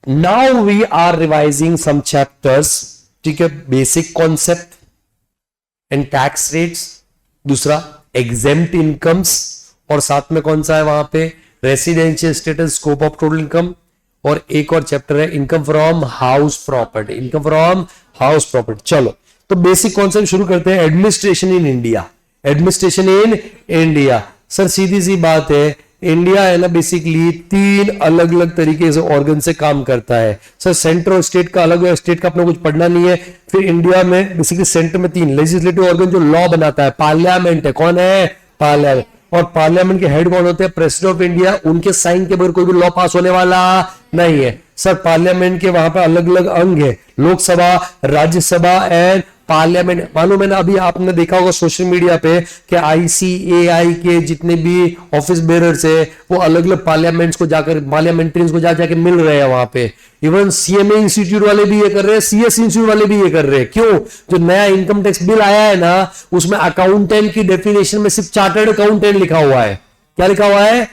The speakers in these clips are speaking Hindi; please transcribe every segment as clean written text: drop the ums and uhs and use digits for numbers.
Now we are revising some chapters, ठीक है, basic concept and tax rates, दूसरा एग्जेम्प्ट इनकम्स, और साथ में कौन सा है वहां पे residential status, scope of total income, और एक और चैप्टर है income from house property, income from house property. चलो तो बेसिक कॉन्सेप्ट शुरू करते हैं। Administration in India, administration in India. Sir सीधी सी बात है, इंडिया है ना बेसिकली 3 अलग अलग तरीके से ऑर्गन से काम करता है। सर सेंटर और स्टेट का अलग है, स्टेट का अपना कुछ पढ़ना नहीं है। फिर इंडिया में बेसिकली सेंटर में 3 लेजिस्लेटिव ऑर्गन जो लॉ बनाता है, पार्लियामेंट है, कौन है पार्लियामेंट, और पार्लियामेंट के हेड कौन होते हैं प्रेसिडेंट ऑफ इंडिया, उनके साइन के बगैर कोई भी लॉ पास होने वाला नहीं है। सर पार्लियामेंट के वहां पर अलग अलग अंग है, लोकसभा, राज्यसभा एंड पार्लियामेंट। मालूम है ना, अभी आपने देखा होगा सोशल मीडिया पे कि ICAI के जितने भी ऑफिस बेरर्स है वो अलग अलग पार्लियामेंट्स को जाकर, पार्लियामेंट्रियंस को जाके मिल रहे हैं वहां पे। इवन CMA इंस्टीट्यूट वाले भी ये कर रहे हैं, CS इंस्टीट्यूट वाले भी ये कर रहे हैं। क्यों? जो नया इनकम टैक्स बिल आया है ना, उसमें अकाउंटेंट की डेफिनेशन में सिर्फ चार्टर्ड अकाउंटेंट लिखा हुआ है। क्या लिखा हुआ है?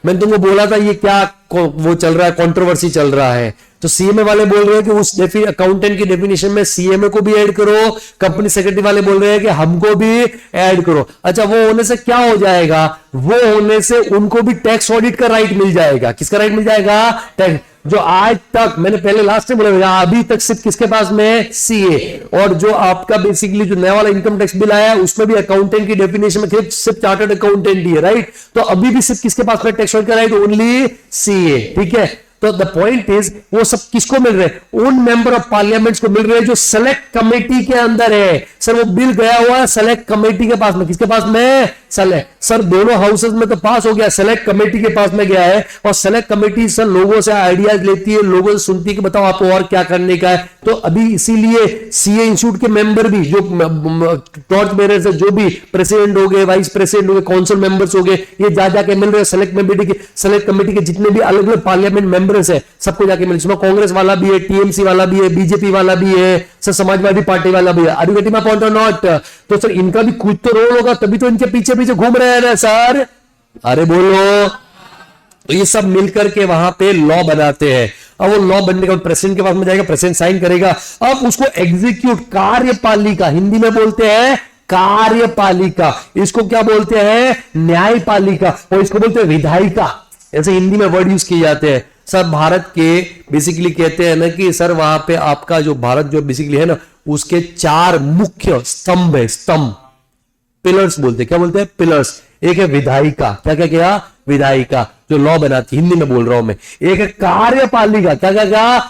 मैंने तुमको बोला था ये क्या वो चल रहा है, कंट्रोवर्सी चल रहा है। तो CMA वाले बोल रहे हैं कि उस अकाउंटेंट की डेफिनेशन में CMA को भी ऐड करो, कंपनी सेक्रेटरी वाले बोल रहे हैं कि हमको भी ऐड करो। अच्छा, वो होने से क्या हो जाएगा? वो होने से उनको भी टैक्स ऑडिट का राइट मिल जाएगा। किसका राइट मिल जाएगा? टैक्स। जो आज तक मैंने पहले लास्ट में बोला, अभी तक सिर्फ किसके पास में? CA। और जो आपका बेसिकली जो नया वाला इनकम टैक्स बिल आया है उसमें भी अकाउंटेंट की डेफिनेशन में सिर्फ चार्टर्ड अकाउंटेंट ही है, राइट? तो अभी भी सिर्फ किसके पास में टैक्स ऑडिट का राइट? ओनली CA, ठीक है। तो द पॉइंट इज वो सब किसको मिल रहे हैं? उन मेंबर ऑफ पार्लियामेंट को मिल रहे हैं जो सेलेक्ट कमेटी के अंदर है। सर वो बिल गया हुआ है सेलेक्ट कमेटी के पास में, किसके पास में? सेलेक्ट। सर दोनों हाउसेस में तो पास हो गया, सेलेक्ट कमेटी के पास में गया है, और सेलेक्ट कमेटी सर लोगों से आइडियाज लेती है, लोगों से सुनती है कि बताओ आपको और क्या करने का है। तो अभी इसीलिए CA इंस्टीट्यूट के मेंबर भी जो टॉर्च बेरर्स है, जो भी प्रेसिडेंट हो गए, वाइस प्रेसिडेंट हो गए, काउंसिल मेंबर्स हो गए, ये जा जाके मिल रहे हैं सेलेक्ट कमेटी के जितने भी अलग अलग पार्लियामेंट मेंबर्स है सबको जाके मिल। इसमें कांग्रेस वाला भी है, TMC वाला भी है, BJP वाला भी है, सर समाजवादी पार्टी वाला भी है। Are you getting my point और नॉट? तो सर इनका भी कुछ तो रोल होगा, तभी तो इनके पीछे पीछे घूम रहे हैं ना सर। अरे बोलो। तो ये सब मिलकर के वहां पे लॉ बनाते हैं। अब वो लॉ बनने के बाद प्रेसिडेंट के पास में जाएगा, प्रेसिडेंट साइन करेगा। अब उसको एग्जीक्यूट, कार्यपालिका, हिंदी में बोलते हैं कार्यपालिका, इसको क्या बोलते हैं? न्यायपालिका, और इसको बोलते हैं विधायिका। ऐसे हिंदी में वर्ड यूज किए जाते हैं। सर भारत के बेसिकली कहते हैं ना कि सर वहां पे आपका जो भारत जो बेसिकली है ना, उसके 4 मुख्य स्तंभ है, स्तंभ, पिलर्स बोलते हैं। क्या बोलते हैं? पिलर्स। एक है विधायिका, क्या क्या क्या? विधायिका, जो लॉ बनाती है, हिंदी में बोल रहा हूं मैं। एक है कार्यपालिका, क्या क्या क्या?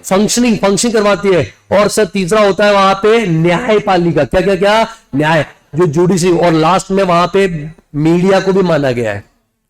फंक्शनिंग करवाती है। और सर तीसरा होता है वहां पे न्यायपालिका, क्या क्या क्या? न्याय, जो जुडिशरी। और लास्ट में वहां पे मीडिया को भी माना गया है।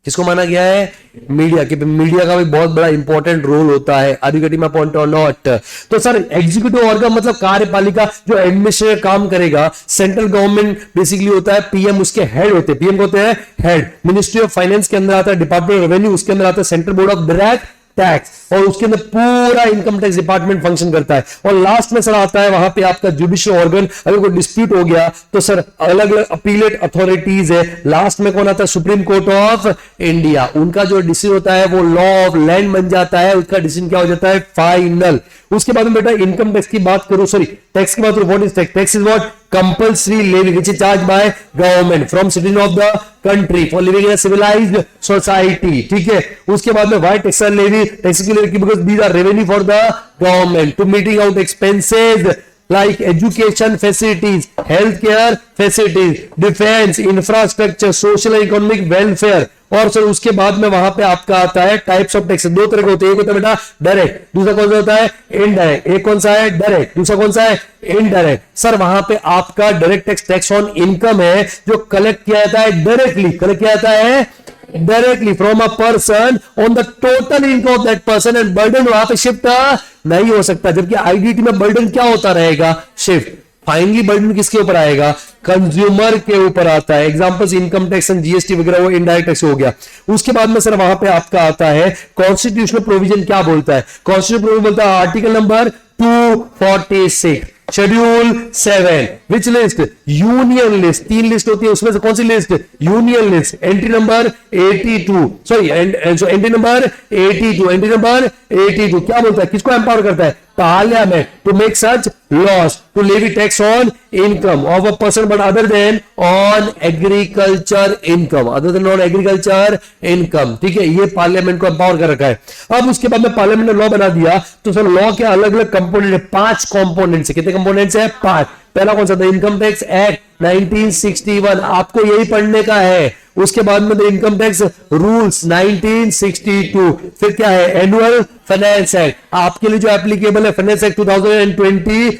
किसको माना गया है? मीडिया के। मीडिया का भी बहुत बड़ा इंपॉर्टेंट रोल होता है। Are you getting my point और नॉट? तो सर एग्जीक्यूटिव ऑर्गन मतलब कार्यपालिका जो एडमिनिस्ट्रेटिव काम करेगा। सेंट्रल गवर्नमेंट बेसिकली होता है PM, उसके हेड होते हैं। PM को होते हैं हेड। मिनिस्ट्री ऑफ फाइनेंस के अंदर आता है डिपार्टमेंट ऑफ रेवेन्यू, उसके अंदर आता है central board of direct tax, और उसके अंदर पूरा इनकम टैक्स डिपार्टमेंट फंक्शन करता है। और लास्ट में सर आता है वहां पे आपका जुडिशियल ऑर्गन। अगर कोई डिस्प्यूट हो गया तो सर अलग अलग अपीलेट अथॉरिटीज है। लास्ट में कौन आता है? Supreme court of India. उनका जो डिसीजन होता है वो लॉ ऑफ लैंड बन जाता है, उसका डिसीजन क्या हो जाता है? फाइनल। उसके बाद में बेटा इनकम टैक्स की बात करो, सॉरी टैक्स की बात करो। What is tax? Tax is what? Compulsory levy which is charge by government from citizen of the country for living in a civilized society, ठीक है। उसके बाद में why tax are levy? Tax की levy because these are revenue for the government to meeting out expenses like education facilities, healthcare facilities, defense, infrastructure, social and economic welfare। और सर उसके बाद में वहां पे आपका आता है टाइप्स ऑफ टैक्स। 2 तरह के होते हैं, एक होता है बेटा डायरेक्ट, दूसरा कौन सा होता है? इनडायरेक्ट। एक कौन सा है? डायरेक्ट, दूसरा कौन सा है? इनडायरेक्ट। सर वहां पे आपका direct tax, tax on income है, जो कलेक्ट किया जाता है डायरेक्टली। कलेक्ट किया जाता है directly from a person on the total income of that person, and burden वहां पे शिफ्ट नहीं हो सकता। जबकि IDT में बर्डन क्या होता रहेगा? शिफ्ट। फाइनली बर्डन किसके ऊपर आएगा? कंज्यूमर के ऊपर आता है। Examples income tax and GST वगैरह वो इनडायरेक्ट टैक्स हो गया। उसके बाद में सर वहां पे आपका आता है कॉन्स्टिट्यूशनल प्रोविजन। क्या बोलता है कॉन्स्टिट्यूशनल प्रोविजन? बोलता है article number 246। Schedule 7, which list? Union list. 3 list होती है, उसमें से कौन सी list? Union list. Entry number 82, sorry entry number 82, entry number 82 क्या बोलता है, किसको एम्पावर करता है? Parliament to make such laws to levy tax on income of a person but other than on agriculture income, other than on agriculture income. ठीक है, ये पार्लियामेंट को एम्पावर कर रखा है। अब उसके बाद में पार्लियामेंट ने लॉ बना दिया, तो सर लॉ के अलग अलग कंपोनेंट है, 5 कंपोनेंट्स है। कितने कंपोनेंट्स है? 5। पहला कौन सा था? इनकम टैक्स एक्ट 1961, आपको यही पढ़ने का है। उसके बाद में इनकम टैक्स रूल्स 1962, फिर क्या है? एनुअल फाइनेंस एक्ट, आपके लिए जो एप्लीकेबल है फाइनेंस एक्ट 2024,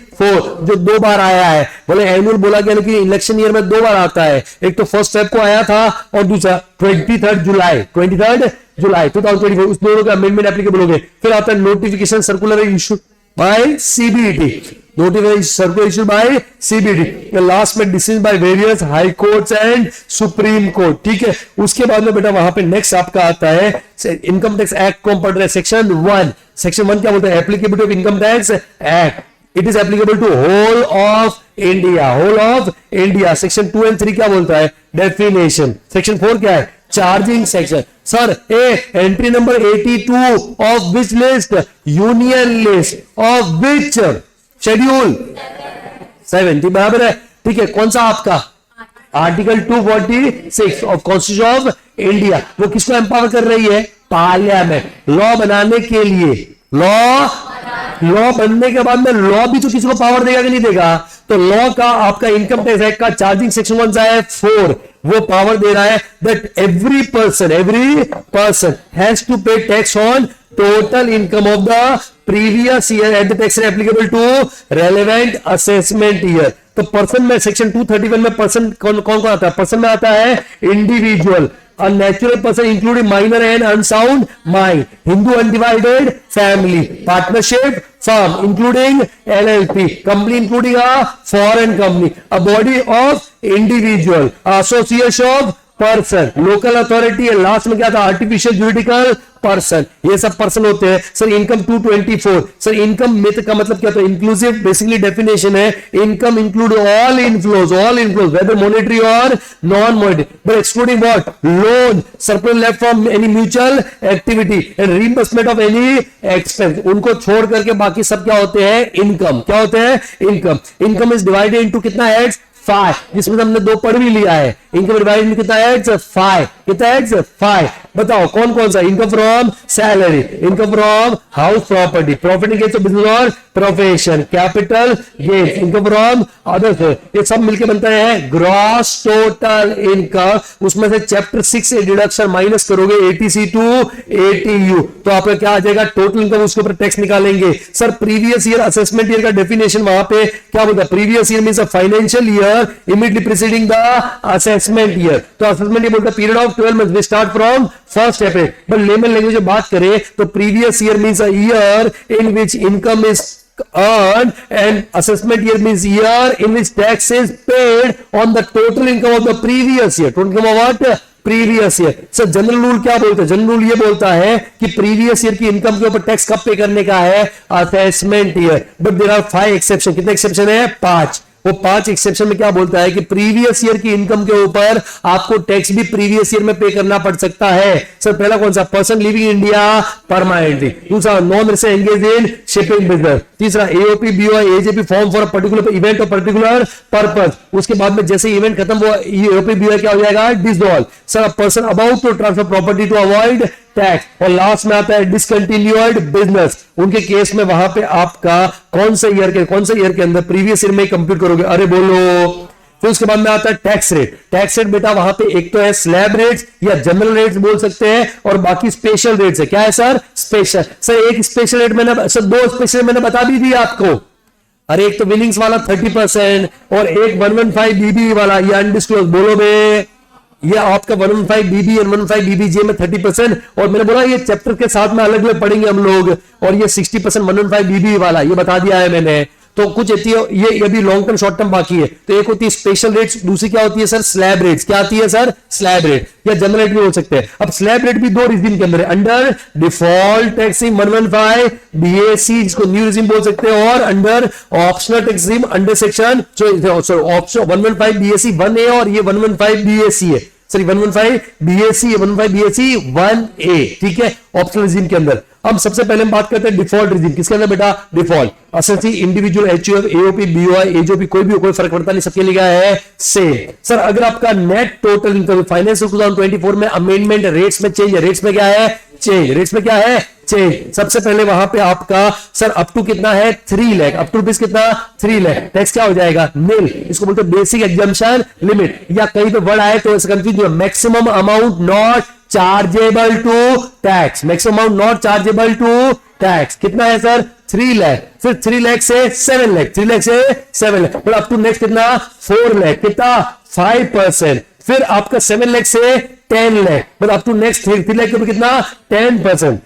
जो 2 बार आया है। बोले एनुअल बोला गया लेकिन इलेक्शन ईयर में 2 बार आता है, एक तो 1 फेब को आया था और दूसरा 23 जुलाई 2024, उस दोनों का अमेंडमेंट एप्लीकेबल हो गए। फिर आता है notification circular issue by CBD, notification circular issued by CBD, last में decision by various high courts and supreme court. ठीक है, उसके बाद में बेटा वहां पे नेक्स्ट आपका आता है इनकम टैक्स एक्ट कौन पढ़ रहे हैं? सेक्शन 1। सेक्शन 1 क्या बोलता है? Applicability of income tax act, it is applicable to whole of India, whole of India. Section 2 and 3 क्या बोलता है? डेफिनेशन। सेक्शन 4 क्या है? Charging section. Sir entry number 82 of which list? Union list of which schedule 7, बराबर है। ठीक है, कौन सा आपका? Article 246 of constitution of India. वो किसको एम्पावर कर रही है? पार्लियामेंट। लॉ बनाने के लिए, लॉ बनने के बाद में लॉ भी तो किसी को पावर देगा कि नहीं देगा? तो लॉ का आपका इनकम टैक्स एक्ट का चार्जिंग सेक्शन 1 सा है 4, वो पावर दे रहा है that every person has to pay tax on total income of the previous year and the tax rate applicable to relevant assessment year। तो पर्सन में सेक्शन 231 में पर्सन कौन कौन आता है? पर्सन में आता है individual, a natural person including minor and unsound mind, Hindu undivided family, partnership firm including LLP, company including a foreign company, a body of individual, association of person, local authority, last में क्या था? Artificial juridical person. ये सब पर्सन होते हैं। सर इनकम 224, सर इनकम मिथ का मतलब क्या था? इंक्लूसिव, बेसिकली डेफिनेशन है income include all inflows whether monetary और non monetary, but excluding what? Loan, surplus left from any mutual activity and reimbursement of any expense. उनको छोड़ करके बाकी सब क्या होते हैं? इनकम। क्या होते हैं? Income. Income is divided into कितना हेड्स? 5, जिसमें हमने 2 पढ़ भी लिया है। इनकम डिवाइडेड कितना हेड्स? 5। कितना हेड्स? 5। बताओ कौन कौन सा? Income from salary, income from house property, profit in case of business और profession, capital gain, income from others, ये सब मिलके बनता है ग्रॉस टोटल इनकम। उसमें से चैप्टर 6 से डिडक्शन माइनस करोगे 80C टू 80U, तो आपका क्या आ जाएगा? Total income. उसके ऊपर टैक्स निकालेंगे। Sir previous year assessment year का डेफिनेशन वहां पे क्या बोलता है? Previous year means a financial year immediately preceding the assessment year। तो असेसमेंट ये बोलता है period of 12 months, we start from 1st April। But lemon language में बात करें तो previous year means a year in which income is earned and assessment year means year in which tax is paid on the total income of the previous year। total income of what? Previous year. Sir general rule क्या बोलता है? जनरल रूल ये बोलता है कि प्रीवियस ईयर की इनकम के ऊपर टैक्स कब पे करने का है? Assessment year. But there are 5 exception. कितने एक्सेप्शन है? 5। वो 5 एक्सेप्शन में क्या बोलता है कि प्रीवियस ईयर की इनकम के ऊपर आपको टैक्स भी प्रीवियस ईयर में पे करना पड़ सकता है। सर पहला कौन सा? Person living India permanently. दूसरा non resident engage in shipping business. तीसरा AOP BOI AJP form for particular event और पर्टिकुलर पर्पस। उसके बाद में जैसे इवेंट खत्म हुआ एओपी बीओआई क्या हो जाएगा? Dissolve. Sir person about to transfer property to avoid tax. और लास्ट में आता है डिसकंटिन्यूड बिजनेस। उनके केस में वहां पे आपका कौन से ईयर के अंदर? प्रीवियस ईयर में कंप्यूट करोगे। अरे बोलो। फिर उसके बाद में आता है टैक्स रेट। टैक्स रेट बेटा वहां पे एक तो है स्लैब रेट्स या जनरल रेट्स बोल सकते हैं, और बाकी स्पेशल रेट्स है। क्या है सर? स्पेशल। सर एक स्पेशल रेट मैंने, सर 2 स्पेशल मैंने बता भी दी आपको। अरे एक तो विनिंग्स वाला 30% और एक 115BB वाला, ये अनडिस्क्लोज। बोलो बे, ये आपका 115BB और 115BBJ में 30%, और मैंने बोला ये चैप्टर के साथ में अलग अलग पढ़ेंगे हम लोग। और ये 60% 115BB वाला ये बता दिया है मैंने। तो कुछ ये अभी लॉन्ग टर्म शॉर्ट टर्म बाकी है। तो एक होती है स्पेशल रेट्स, दूसरी क्या होती है सर? Slab rates. क्या आती है सर? स्लैब रेट या जनरल रेट भी हो सकते हैं। अब स्लैब रेट भी दो रिजीम के अंदर है, अंडर डिफॉल्ट टैक्स 115 बीएसी, जिसको न्यू रिजीम बोल सकते हैं, और under optional tax regime under section option 115 BAC 1A और ये 115 बीएसी है, सॉरी 115 बीएसी 115 बीएसी 1A, ठीक है, ऑप्शनल रिजीम के अंदर। अब सबसे पहले हम बात करते हैं डिफॉल्ट रिजीम। किसके अंदर बेटा? Default. SSC, individual, HUF, AOP, BOI, AJP, कोई भी हो, कोई फर्क पड़ता नहीं, सबके लिए क्या है? सेम। सर अगर आपका नेट टोटल इनकम फाइनेंशियल 2024 में अमेंडमेंट रेट्स में चेंज है, रेट्स में क्या है? चेंज। रेट्स में क्या है? चेंज। सबसे पहले वहां पे आपका सर अप टू कितना है? 3 लाख। अप टू रुपीज कितना? 3 लाख। टैक्स क्या हो जाएगा? नील। इसको बोलते हैं बेसिक एग्जम्पशन लिमिट, या कहीं पे वर्ड आए तो इसका कंफ्यूज है। Maximum amount not chargeable to tax, maximum amount not chargeable to tax कितना है सर? 3 लाख। फिर 3 लाख से 7 लाख, 3 लाख से 7 लाख, फिर अप टू नेक्स्ट कितना? 4 लाख, कितना? 5%। फिर आपका 7 लाख से 10 लाख, मतलब अप टू नेक्स्ट 3 लाख के ऊपर कितना? 10%।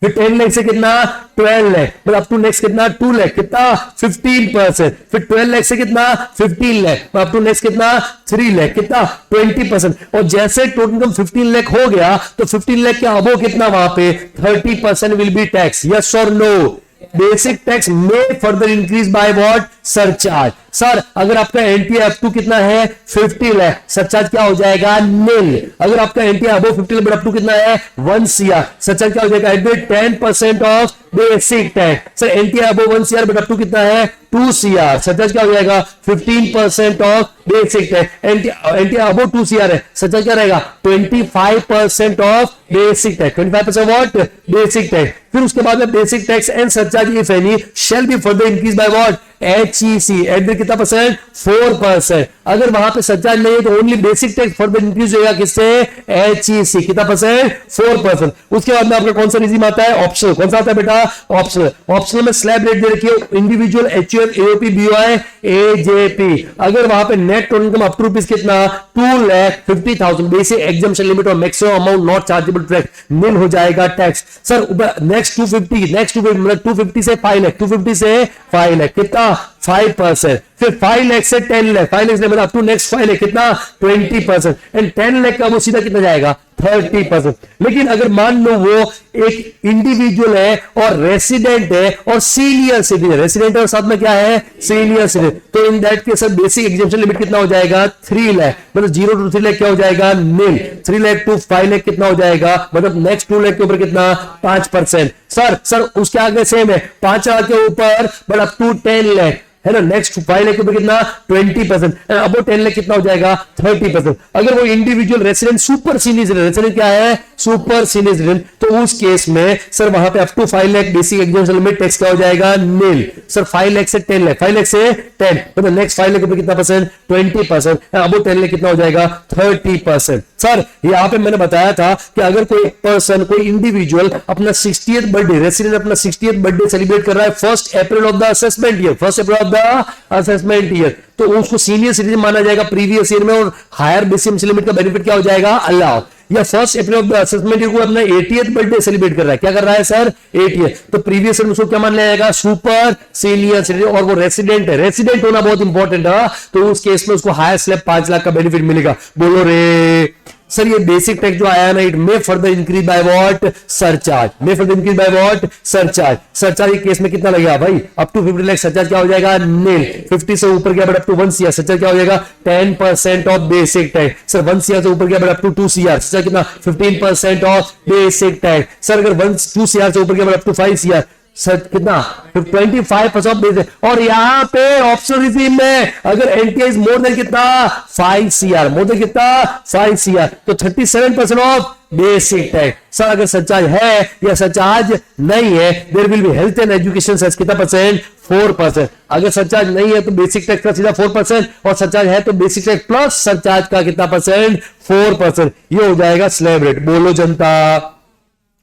फिर 10 लाख से कितना? 12 लाख, मतलब अप टू नेक्स्ट कितना? 2 लाख, कितना? 15%। फिर 12 लाख से कितना? 15 लाख, अप टू नेक्स्ट कितना? 3 लाख, कितना? 20%। और जैसे टोटल इनकम 15 लाख हो गया तो 15 लाख के अबो कितना वहां पे? 30% विल बी टैक्स। यस और नो? बेसिक टैक्स में further increase by what? Surcharge. Sir अगर आपका एनटीए अप टू कितना है? 50 लाख, सरचार्ज क्या हो जाएगा? नील। अगर आपका NTA above 50 lakh but up to कितना है? 1 CR, सरचार्ज क्या हो जाएगा? At 10% of basic tax. Sir NTA above 1 CR but up to कितना है? 2 CR, सरचार्ज क्या हो जाएगा? 15% of basic tax. NTA above 2 CR है, सरचार्ज क्या रहेगा? 25% of basic tax. 25% what? Basic tax. फिर उसके बाद में basic tax and surcharge if any shell be further increase by what? HEC at कितना परसेंट? 4%। अगर वहां पे सरचार्ज नहीं है तो only basic tax further increase होगा किससे? HEC कितना परसेंट? 4%। उसके बाद में आपका कौन सा रिजीम आता है? ऑप्शनल। कौन सा आता है बेटा? ऑप्शनल। ऑप्शनल में स्लैब रेट दे रखी है, individual, HUF, AOP, BOI, AJP. अगर वहां पे net total income up to rupees कितना? 2,50,000, बेसिक एग्जम्पशन लिमिट और maximum amount not chargeable tax, nil हो जाएगा टैक्स। सर नेक्स्ट 250, नेक्स्ट 250 मतलब 250 से 5 लाख, 250 से 5 लाख कितना? 5%। फिर 5 लाख से 10 लाख, 5 लाख से मतलब अप टू नेक्स्ट 5 लाख कितना? 20%। एंड 10 लाख का वो सीधा कितना जाएगा? 30%। लेकिन अगर मान लो वो एक इंडिविजुअल है और रेसिडेंट है और सीनियर सिटीजन, रेसिडेंट और साथ में क्या है? सीनियर सिटीजन, तो in that case basic exemption limit कितना हो जाएगा? 3 लाख, मतलब 0 to 3 लाख क्या हो जाएगा? नील। 3 लाख टू 5 लाख कितना हो जाएगा? मतलब नेक्स्ट 2 लाख के ऊपर कितना? 5%। सर उसके आगे सेम है, 5 लाख के ऊपर बट अप टू 10 लाख है ना, नेक्स्ट 5 लाख के ऊपर कितना? 20%। अब 10 लाख कितना हो जाएगा? 30%। अगर वो individual resident super senior resident क्या है? सुपर सीनियर रेसिडेंट, तो उस केस में सर वहां पे up to 5 lakh basic exemption limit tax क्या हो जाएगा? नील। सर 5 लाख से 10 लाख, 5 लाख से 10 मतलब नेक्स्ट 5 लाख के ऊपर कितना परसेंट? 20%। अब 10 लाख कितना हो जाएगा? 30%। सर यहाँ पे मैंने बताया था कि अगर कोई पर्सन, कोई इंडिविजुअल अपना 60th बर्थडे, रेसिडेंट अपना 60th बर्थडे सेलिब्रेट कर रहा है 1 अप्रैल of the assessment year, 1 April of the assessment year, तो उसको सीनियर सिटीजन माना जाएगा प्रीवियस ईयर में, और हायर बेसिक लिमिट का बेनिफिट क्या हो जाएगा? अलाउ। या 1 अप्रैल ऑफ द असेसमेंट ईयर को अपना 80th बर्थडे सेलिब्रेट कर रहा है, क्या कर रहा है सर? 80th, तो प्रीवियस ईयर में उसको क्या मान लिया जाएगा? सुपर सीनियर सिटीजन, और वो रेसिडेंट है, रेसिडेंट होना बहुत इंपॉर्टेंट है, तो उस केस में उसको हायर स्लैब 5 लाख का बेनिफिट मिलेगा। बोलो रे सर ये बेसिक टैक्स जो आया ना, it may further increase by what? Surcharge. May further increase by what? Surcharge. Surcharge के केस में कितना लगेगा भाई? अप टू 50 लाख सरचार्ज क्या हो जाएगा? नील। 50 से ऊपर गया but up to 1 CR, surcharge क्या हो जाएगा? 10% of basic tax. Sir 1 CR से ऊपर गया but up to 2 CR, surcharge कितना? 15% ऑफ बेसिक टैक्स। सर अगर 2 CR से ऊपर गया but up to 5 CR, sir कितना? 25% बेसिक। और यहां पे ऑप्शनल रिजीम में अगर एनटीए इज मोर देन कितना? 5 CR, मोर देन कितना? 5 CR, तो 37% ऑफ बेसिक टैक्स। सर अगर सरचार्ज है या सरचार्ज नहीं है, there will be health and education cess कितना परसेंट? 4%। अगर सरचार्ज नहीं है तो बेसिक टैक्स का सीधा 4%, और सरचार्ज है तो बेसिक टैक्स प्लस सरचार्ज का कितना परसेंट? 4%। ये हो जाएगा स्लैब रेट। बोलो जनता।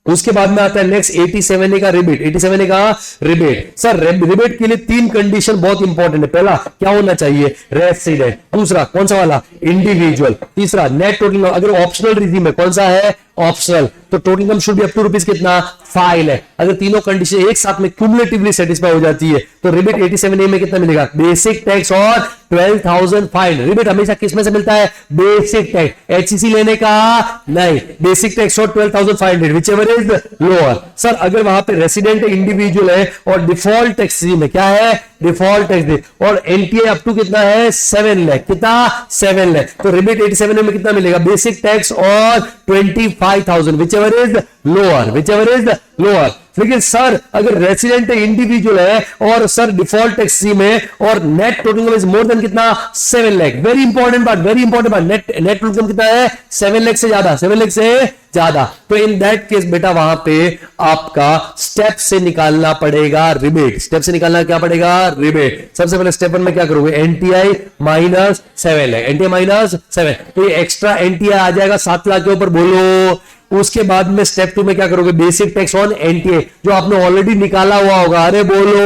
उसके बाद में आता है नेक्स्ट 87A का रिबेट। 87A का रिबेट। सर रिबेट के लिए 3 कंडीशन बहुत इंपॉर्टेंट है। पहला क्या होना चाहिए? रेसिडेंट। दूसरा कौन सा वाला? इंडिविजुअल। तीसरा नेट टोटल, अगर ऑप्शनल रिजीम है कौन सा है? ऑप्शनल, तो total income should be up to rupees कितना 5 लाख। अगर तीनों कंडीशन एक साथ में क्यूमुलेटिवली सेटिस्फाई हो जाती है तो रिबेट 87A में कितना मिलेगा, बेसिक टैक्स और 12,500। रिबेट हमेशा किस में से मिलता है, बेसिक टैक्स, एचसीसी लेने का नहीं, बेसिक टैक्स और 12,500 व्हिचएवर इज लोअर। सर अगर वहां पे रेसिडेंट इंडिविजुअल है और डिफॉल्ट टैक्स में क्या है, डिफॉल्ट टैक्स और एनटीए अप टू कितना है 7 लाख, कितना 7 लाख, तो रिबेट 87 में कितना मिलेगा, बेसिक टैक्स और 25,000 whichever is lower, whichever is lower. लेकिन सर अगर रेसिडेंट इंडिविजुअल है और सर डिफॉल्ट टैक्स में और net total income is more then कितना 7 लाख, वेरी इंपॉर्टेंट बात, वेरी इंपॉर्टेंट बात, नेट टोटल इनकम कितना है 7 लाख से ज्यादा, 7 लाख से ज्यादा, तो इन दैट केस बेटा वहां पे आपका स्टेप से निकालना पड़ेगा रिबेट, स्टेप से निकालना क्या पड़ेगा, रिबेट। सबसे पहले स्टेप 1 में क्या करोगे, NTI minus 7 lakh, NTI minus 7, तो ये एक्स्ट्रा एनटीआई आ जाएगा 7 लाख के ऊपर, बोलो। उसके बाद में स्टेप 2 में क्या करोगे, बेसिक टैक्स ऑन एनटीए जो आपने ऑलरेडी निकाला हुआ होगा, अरे बोलो।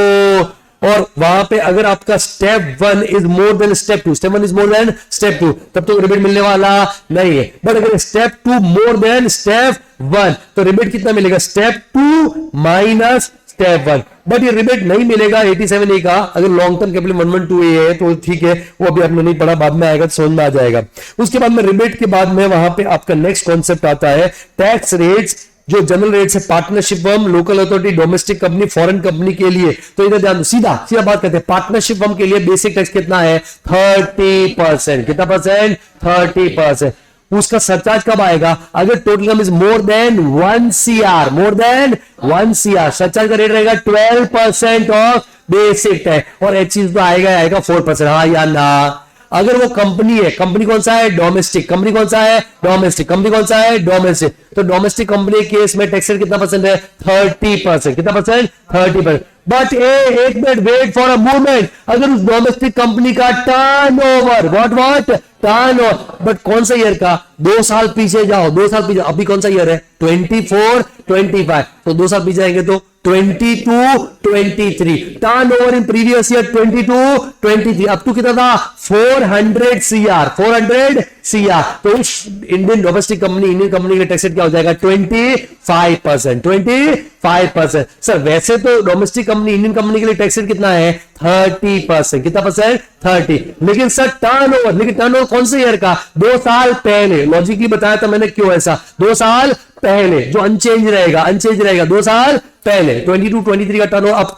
और वहां पे अगर आपका step 1 is more then step 2, step 1 is more then step 2, तब तो रिबेट मिलने वाला नहीं है। बट अगर स्टेप 2 मोर देन स्टेप 1 तो रिबेट कितना मिलेगा, स्टेप 2 माइनस स्टेप 1। बट ये रिबेट नहीं मिलेगा 87A का, अगर लॉन्ग टर्म कैपिटल 112A है तो ठीक है, वो अभी आपने नहीं पढ़ा, बाद में आएगा तो समझ में आ जाएगा। उसके बाद में रिबेट के बाद में वहां पे आपका नेक्स्ट कॉन्सेप्ट आता है टैक्स रेट्स, जो जनरल रेट्स है partnership firm, local authority, domestic company, foreign company के लिए। तो इधर ध्यान, सीधा सीधा बात करते हैं, पार्टनरशिप फर्म के लिए बेसिक टैक्स कितना है 30%, कितना परसेंट 30%। उसका सरचार्ज कब आएगा, अगर total income is more than 1 CR, more than 1 CR, surcharge का रेट रहेगा 12% ऑफ बेसिक टैक्स, और एच चीज तो आएगा 4%, हाँ या ना। अगर वो कंपनी है, कंपनी कौन सा है, डोमेस्टिक, कंपनी कौन सा है, डोमेस्टिक, कंपनी कौन सा है, डोमेस्टिक, तो डोमेस्टिक कंपनी केस में टैक्स रेट कितना परसेंट है 30%, कितना परसेंट 30%। बट एक minute, wait for a moment, अगर उस डोमेस्टिक कंपनी का टर्नओवर, व्हाट टर्नओवर, बट कौन सा ईयर का, 2 साल पीछे जाओ, 2 साल पीछे, अभी कौन सा ईयर है 24, 25, तो 2 साल पीछे जाएंगे तो 22, 23, टर्नओवर इन प्रीवियस ईयर 22, 23, अब तो कितना था 400 CR, 400 CR, तो उस Indian domestic company, Indian company का टैक्स रेट क्या हो जाएगा 25%, 25%। सर वैसे तो डोमेस्टिक कंपनी, इंडियन कंपनी के लिए टैक्स रेट कितना है 30%, कितना परसेंट 30, लेकिन सर टर्नओवर, लेकिन टर्नओवर कौन से ईयर का, 2 साल पहले, लॉजिकली बताया था मैंने क्यों ऐसा, 2 साल पहले, जो अनचेंज रहेगा, 2 साल पहले, 22, 23 का टर्नओवर अप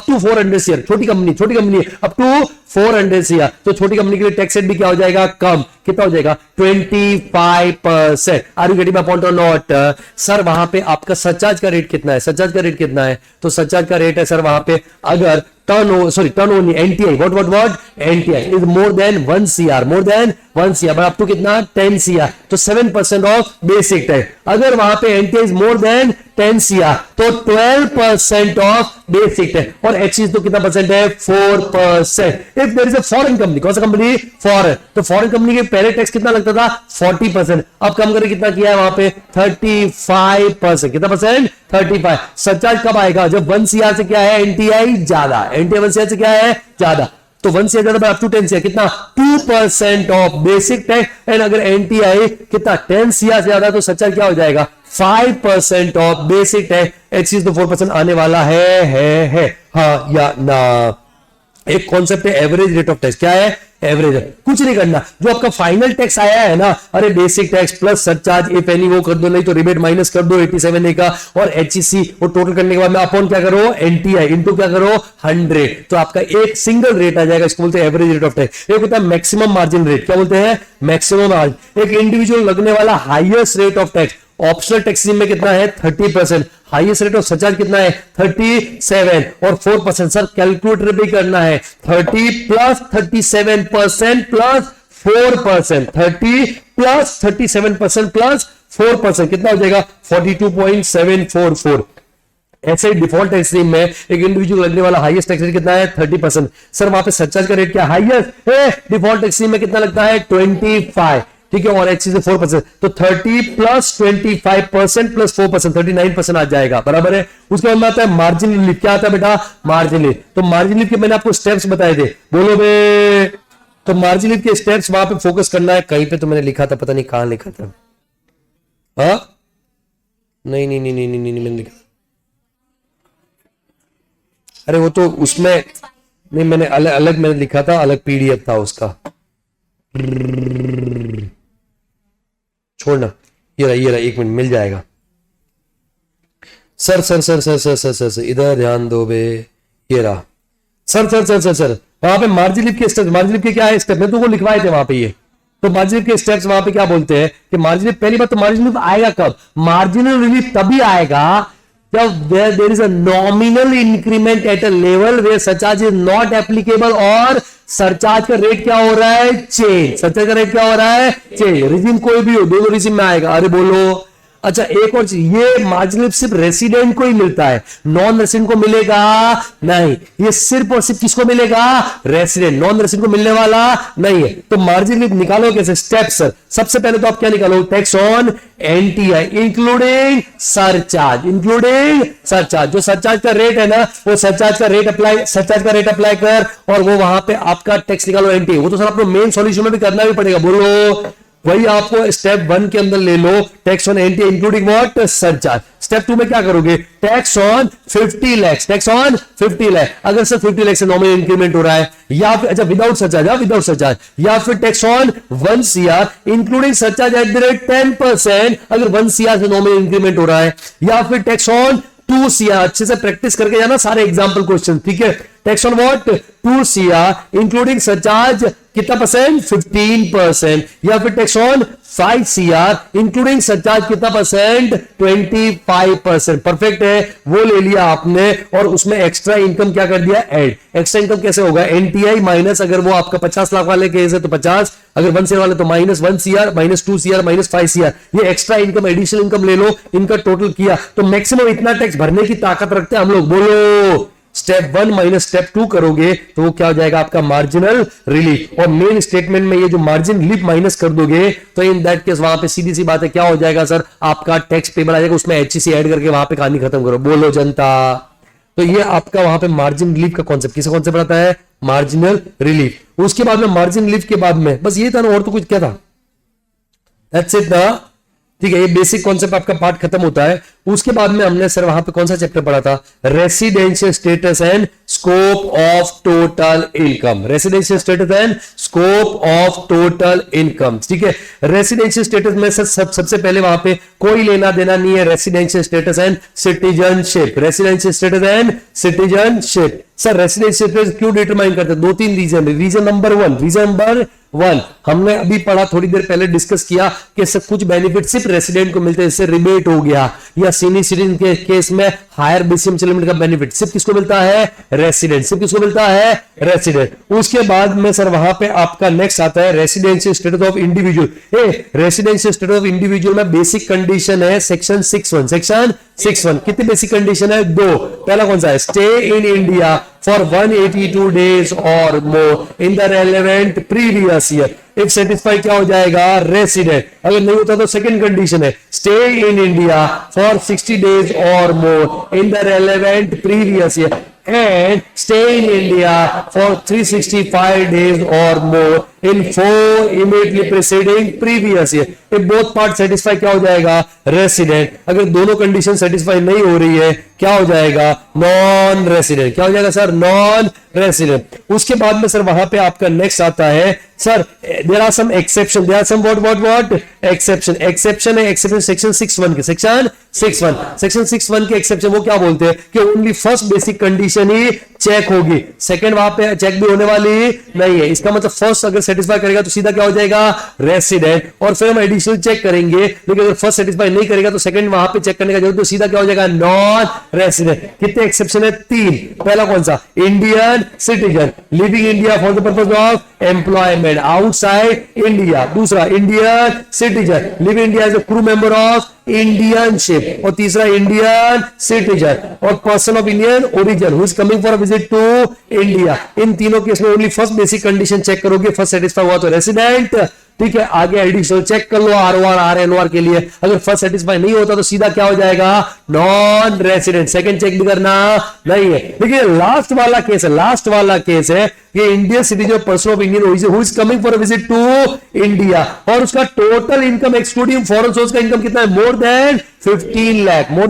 टू 400 CR, छोटी कंपनी अप टू 400 CR, तो छोटी कंपनी के लिए टैक्स रेट भी क्या हो जाएगा, कम, कितना हो जाएगा 25%। Are you getting my point और नॉट। सर वहां पे आपका सरचार्ज का रेट कितना है, सरचार्ज का रेट कितना है, तो सरचार्ज का रेट है सर वहां पे, अगर turnover NTI, what NTI is more than 1 CR, more than 1 CR, up to कितना 10 CR, तो 7% ऑफ बेसिक टैक्स। अगर वहां पे NTI is more than 10 CR तो 12% ऑफ बेसिक टैक्स, और एक्सिस तो कितना परसेंट है 4%। If there is a foreign company, कौन सा कंपनी, फॉरेन, तो फॉरेन कंपनी के पहले टैक्स कितना लगता था 40%, अब कम करके कितना किया है वहां पे 35%, कितना परसेंट 35। सरचार्ज कब आएगा, जब 1 CR से क्या है एनटीआई ज्यादा, एनटीआई 1 CR से क्या है ज्यादा, तो 1 CR ज्यादा अप टू 10 CR कितना 2% ऑफ बेसिक टैक्स, एंड अगर एनटीआई कितना 10 CR से ज्यादा तो सरचार्ज क्या हो जाएगा 5% ऑफ बेसिक टैक्स, एक्सिस तो 4% आने वाला है, हाँ या ना। एक कॉन्सेप्ट है एवरेज रेट ऑफ टैक्स, क्या है एवरेज, कुछ नहीं करना, जो आपका फाइनल टैक्स आया है ना, अरे basic tax plus surcharge if any वो कर दो, नहीं तो रिबेट माइनस कर दो 87A का, और एचईसी वो टोटल करने के बाद में अपॉन क्या करो एनटीआई इनटू क्या करो 100, तो आपका एक सिंगल रेट आ जाएगा, इसको बोलते हैं एवरेज रेट ऑफ टैक्स। एक होता है मैक्सिमम मार्जिन रेट, क्या बोलते हैं मैक्सिमम मार्जिन, एक इंडिविजुअल लगने वाला highest rate of tax, optional tax में कितना है 30%, हाईएस्ट रेट ऑफ सरचार्ज कितना है 37 और 4%। सर कैलकुलेटर भी करना है, 30 प्लस 37% प्लस 4%, 30 प्लस 37% प्लस 4%, कितना हो जाएगा 42.744। ऐसे डिफॉल्ट टैक्स रेट में एक इंडिविजुअल लगने वाला हाईएस्ट टैक्स रेट कितना है 30%। सर वहां पे सरचार्ज का रेट क्या हाईएस्ट है, डिफॉल्ट टैक्स रेट में कितना लगता है 25, ठीक है, और एक्सिस से 4%, तो 30 प्लस 25% प्लस 4%, 39% आ जाएगा, बराबर है। उसके बाद में आता है मार्जिन रिलीफ, क्या आता है बेटा मार्जिन रिलीफ, तो मार्जिन रिलीफ के मैंने आपको स्टेप्स बताए थे, बोलो बे, तो मार्जिन रिलीफ के स्टेप्स वहां पे फोकस करना है, कहीं पे तो मैंने लिखा था, पता नहीं कहां लिखा था, हाँ नहीं नहीं नहीं नहीं नहीं, नहीं, नहीं मैंने लिखा, अरे वो तो उसमें नहीं, मैंने अलग अलग मैंने लिखा था, अलग पीडीएफ था उसका, छोड़ना, ये रहा 1 मिनट मिल जाएगा। Sir sir sir sir sir sir sir, sir इधर ध्यान दो बे, ये रहा sir sir sir sir sir, वहां पे मार्जिन लिप के स्टेप्स, मार्जिन लिप के क्या है स्टेप, मैं तुमको लिखवाए थे वहां पे ये, तो मार्जिन लिप के स्टेप्स वहां पे क्या बोलते हैं कि मार्जिन लिप, पहली बात तो मार्जिन लिप आएगा कब, मार्जिनल रिलीफ तभी आएगा जब there is a nominal increment at a level where surcharge is not applicable, और सरचार्ज का रेट क्या हो रहा है, चेंज, सरचार्ज का रेट क्या हो रहा है, चेंज, रिजिम कोई भी हो, दोनों रिजिम में आएगा। अरे बोलो, अच्छा एक और चीज, ये मार्जिन सिर्फ रेसिडेंट को ही मिलता है, नॉन रेसिडेंट को मिलेगा नहीं, ये सिर्फ और सिर्फ किसको मिलेगा, रेसिडेंट, नॉन रेसिडेंट को मिलने वाला नहीं है। तो मार्जिन लिप निकालो कैसे, स्टेप्स, सबसे पहले तो आप क्या निकालो, tax on NTI including surcharge, including surcharge, जो सरचार्ज का रेट है ना, वो सरचार्ज का रेट अप्लाई, सरचार्ज का रेट अप्लाई कर, और वो वहां पे आपका टैक्स निकालो एनटीआई, वो तो सर आपको मेन सॉल्यूशन में भी करना भी पड़ेगा, बोलो वही आपको स्टेप 1 के अंदर ले लो, tax on NTI including what, surcharge. Step 2 में क्या करोगे, tax on 50 lakh, tax on 50 lakh, अगर सर 50 लाख से नॉमिनल इंक्रीमेंट हो रहा है, या फिर अच्छा विदाउट सरचार्ज, विदाउट सरचार्ज, या फिर tax on 1 CR including surcharge at the rate 10%, अगर 1 CR से नॉमिनल इंक्रीमेंट हो रहा है, या फिर टैक्स ऑन 2 CR, अच्छे से प्रैक्टिस करके जाना सारे एग्जाम्पल क्वेश्चन, ठीक है, tax on what 2 CR including surcharge कितना परसेंट, 15%, या फिर tax on 5 CR including surcharge कितना परसेंट, 25%, परफेक्ट है, वो ले लिया आपने, और उसमें एक्स्ट्रा इनकम क्या कर दिया, ऐड, एक्स्ट्रा इनकम कैसे होगा, एनटीआई माइनस, अगर वो आपका 50 लाख वाले केस है तो 50, अगर 1 CR वाले तो minus 1 CR, minus 2 CR, minus 5 CR, ये एक्स्ट्रा इनकम, एडिशनल इनकम ले लो, इनका टोटल किया तो मैक्सिमम इतना टैक्स भरने की ताकत रखते हैं हम लोग, बोलो स्टेप 1 माइनस स्टेप 2 करोगे तो वो क्या हो जाएगा आपका मार्जिनल रिलीफ, और मेन स्टेटमेंट में ये जो मार्जिन रिलीफ माइनस कर दोगे तो इन दैट केस वहां पे सीधी सी बात है क्या हो जाएगा सर, आपका टैक्स पेबल आ जाएगा, उसमें एचसी ऐड करके वहां पे कहानी खत्म करो, बोलो जनता। तो ये आपका वहां पे मार्जिन रिलीफ का कॉन्सेप्ट, किसका कॉन्सेप्ट आता है, मार्जिनल रिलीफ। उसके बाद में मार्जिन रिलीफ के बाद में बस ये था ना, और तो कुछ क्या था, दैट्स इट ना, ठीक है, ये बेसिक कॉन्सेप्ट आपका पार्ट खत्म होता है। उसके बाद में हमने सर वहां पे कौन सा चैप्टर पढ़ा था, residential status and scope of total income, residential status and scope of total income, ठीक है। रेसिडेंशियल स्टेटस में सर सबसे पहले वहां पे कोई लेना देना नहीं है, residential status and citizenship, residential status and citizenship. Sir residential status क्यों डिटरमाइन करते हैं, 2-3 रीजन, रीजन नंबर वन हमने अभी पढ़ा, थोड़ी देर पहले डिस्कस किया कि सब कुछ बेनिफिट सिर्फ रेसिडेंट को मिलते हैं, इससे रिबेट हो गया, या सीनियर सिटीजन के केस में हायर बीसीएम लिमिट का बेनिफिट सिर्फ किसको मिलता है, रेसिडेंट, सिर्फ किसको मिलता है, रेसिडेंट। उसके बाद में सर वहां पे आपका नेक्स्ट आता है residential status of individual, residential status of individual में बेसिक कंडीशन है सेक्शन 6(1), सेक्शन 6(1) कितनी बेसिक कंडीशन है, 2। पहला कौन सा है, stay in India for 182 days or more in the relevant previous year, if satisfy क्या हो जाएगा, रेसिडेंट। अगर नहीं होता तो सेकंड कंडीशन है stay in India for 60 days or more in the relevant previous year and stay in India for 365 days or more in 4 immediately preceding previous year, if both parts satisfy क्या हो जाएगा, रेसिडेंट। अगर दोनों कंडीशन सेटिस्फाई नहीं हो रही है क्या हो जाएगा, नॉन रेसिडेंट। क्या हो जाएगा सर, नॉन रेसिडेंट। उसके बाद में सर वहां पे आपका नेक्स्ट आता है sir there are some exception, there are some what exception, exception है, एक्सेप्शन सेक्शन 6(1) के, सेक्शन 6(1) के एक्सेप्शन वो क्या बोलते हैं कि ओनली फर्स्ट बेसिक कंडीशन ही चेक होगी, सेकंड वहां पे चेक भी होने वाली नहीं है। इसका मतलब फर्स्ट अगर सेटिस्फाई करेगा तो सीधा क्या हो जाएगा, रेसिडेंट, और फिर हम एडिशनल चेक करेंगे, लेकिन अगर फर्स्ट सेटिस्फाई नहीं करेगा तो सेकंड वहां पे चेक करने का जरूरत, तो सीधा क्या हो जाएगा, नॉन रेसिडेंट। कितने एक्सेप्शन है, 3। पहला कौन सा, Indian citizen living India for the purpose of employment outside India. दूसरा, Indian citizen live India as a crew member of Indian ship. और तीसरा, इंडियन सिटीजन और person of Indian origin who is coming for a visit to India. इन तीनों केस में only first basic condition check करोगे, फर्स्ट सेटिस्फाई हुआ तो रेसिडेंट, ठीक है, आगे एडिशनल चेक कर लो ROR RNOR के लिए, अगर फर्स्ट सेटिस्फाई नहीं होता तो सीधा क्या हो जाएगा, नॉन रेसिडेंट। सेकंड चेक भी करना नहीं है। देखिए लास्ट वाला केस है, लास्ट वाला केस है, ये Indian citizen person of Indian origin who is coming for a visit to India, और उसका total income excluding foreign source का इनकम कितना है, more than 15 lakh, more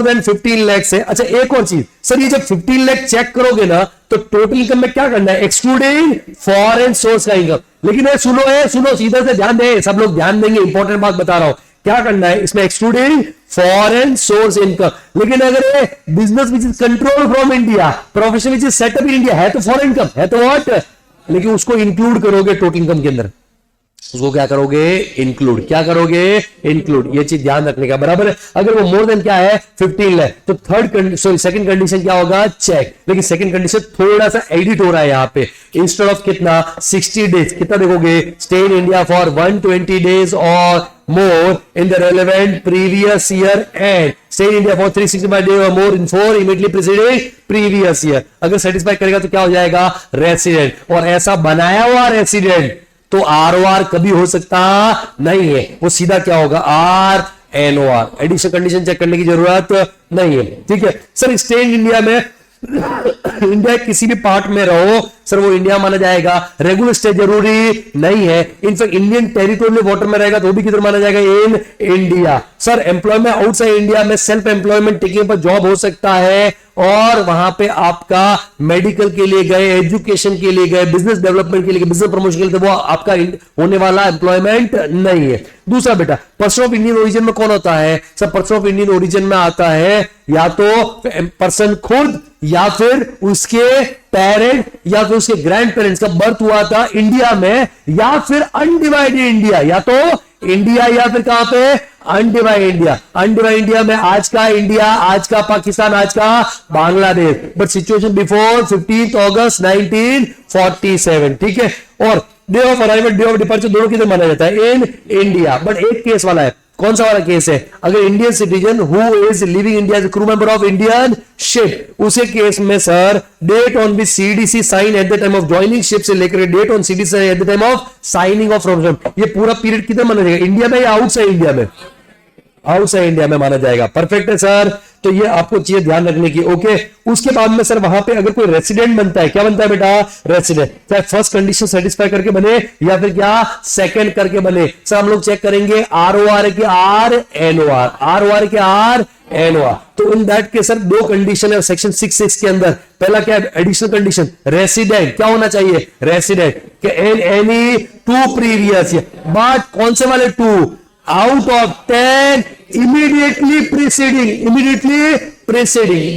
than 15 lakh से। अच्छा एक और चीज सर, ये जब 15 लाख चेक करोगे ना तो टोटल इनकम में क्या करना है, एक्सक्लूडिंग फॉरेन सोर्स का इनकम। लेकिन सुनो सीधा से ध्यान दे, सब लोग ध्यान देंगे, इंपॉर्टेंट बात बता रहा हूं, क्या करना है इसमें, एक्सक्लूडिंग फॉरेन सोर्स इनकम। लेकिन अगर business which is control from India, profession which is setup in India, है तो फॉरेन इनकम, है तो व्हाट, लेकिन उसको इंक्लूड करोगे टोटल इनकम के अंदर, उसको क्या करोगे, इंक्लूड, क्या करोगे, इंक्लूड। ये चीज ध्यान रखने का, बराबर है। अगर वो मोर देन क्या है 15 लाख, तो सेकंड कंडीशन क्या होगा, चेक। लेकिन सेकंड कंडीशन थोड़ा सा एडिट हो रहा है यहाँ पे, इंस्टेड ऑफ कितना 60 डेज, कितना देखोगे, stay in India for 120 days और more in the relevant previous year and stay in India for 365 days or more in 4 immediately preceding previous year। अगर सेटिस्फाई करेगा तो क्या हो जाएगा, रेसिडेंट। और ऐसा बनाया हुआ रेसिडेंट तो ROR कभी हो सकता नहीं है, वो सीधा क्या होगा, RNOR। एडिशनल कंडीशन चेक करने की जरूरत नहीं है, ठीक है। सर स्टे इन इंडिया में इंडिया किसी भी पार्ट में रहो सर, वो इंडिया माना जाएगा, रेगुलर स्टे जरूरी नहीं है। इनफैक्ट इंडियन टेरिटोरियल वाटर में रहेगा तो भी किधर माना जाएगा, इन India. Sir employment outside India में सेल्फ एम्प्लॉयमेंट टिकट पर जॉब हो सकता है, और वहां पे आपका मेडिकल के लिए गए, एजुकेशन के लिए गए, बिजनेस डेवलपमेंट के लिए, बिजनेस प्रमोशन के लिए, तो वो आपका होने वाला एम्प्लॉयमेंट नहीं है। दूसरा बेटा, पर्सन ऑफ इंडियन ओरिजिन में कौन होता है, सब पर्सन ऑफ इंडियन ओरिजिन में आता है या तो पर्सन खुद, या फिर उसके पेरेंट, या फिर उसके ग्रैंड पेरेंट्स का बर्थ हुआ था इंडिया में, या फिर अनडिवाइडेड इंडिया, या तो इंडिया या फिर कहां पे, अनडिवाइडेड इंडिया। अनडिवाइडेड इंडिया में आज का इंडिया, आज का पाकिस्तान, आज का Bangladesh, but situation before 15 August 1947, ठीक है। और day of arrival, day of departure दोनों किधर माना जाता है, इन इंडिया। बट एक केस वाला है, कौन सा वाला केस है, अगर Indian citizen who is living India as crew member of Indian ship, उसे केस में sir date on which CDC sign at the time of joining ship से लेकर date on CDC eight the time of signing off from, ये पूरा पीरियड किधर माना जाएगा, इंडिया में या आउटसाइड इंडिया में, आउटसाइड इंडिया में माना जाएगा। परफेक्ट है सर, तो ये आपको चीजें ध्यान रखने की, ओके। उसके बाद में सर वहां पे अगर कोई रेसिडेंट बनता है, क्या बनता है बेटा, रेसिडेंट, चाहे फर्स्ट कंडीशन सेटिस्फाई करके बने या फिर क्या सेकंड करके बने। सर हम लोग चेक करेंगे ROR के RNOR, ROR के RNOR। तो इन दैट के सर दो कंडीशन है सेक्शन 6(6) के अंदर। पहला क्या है, एडिशनल कंडीशन, रेसिडेंट क्या होना चाहिए, resident in any 2 previous year, but कौन से वाले 2, आउट ऑफ 10 इमीडिएटली प्रीसीडिंग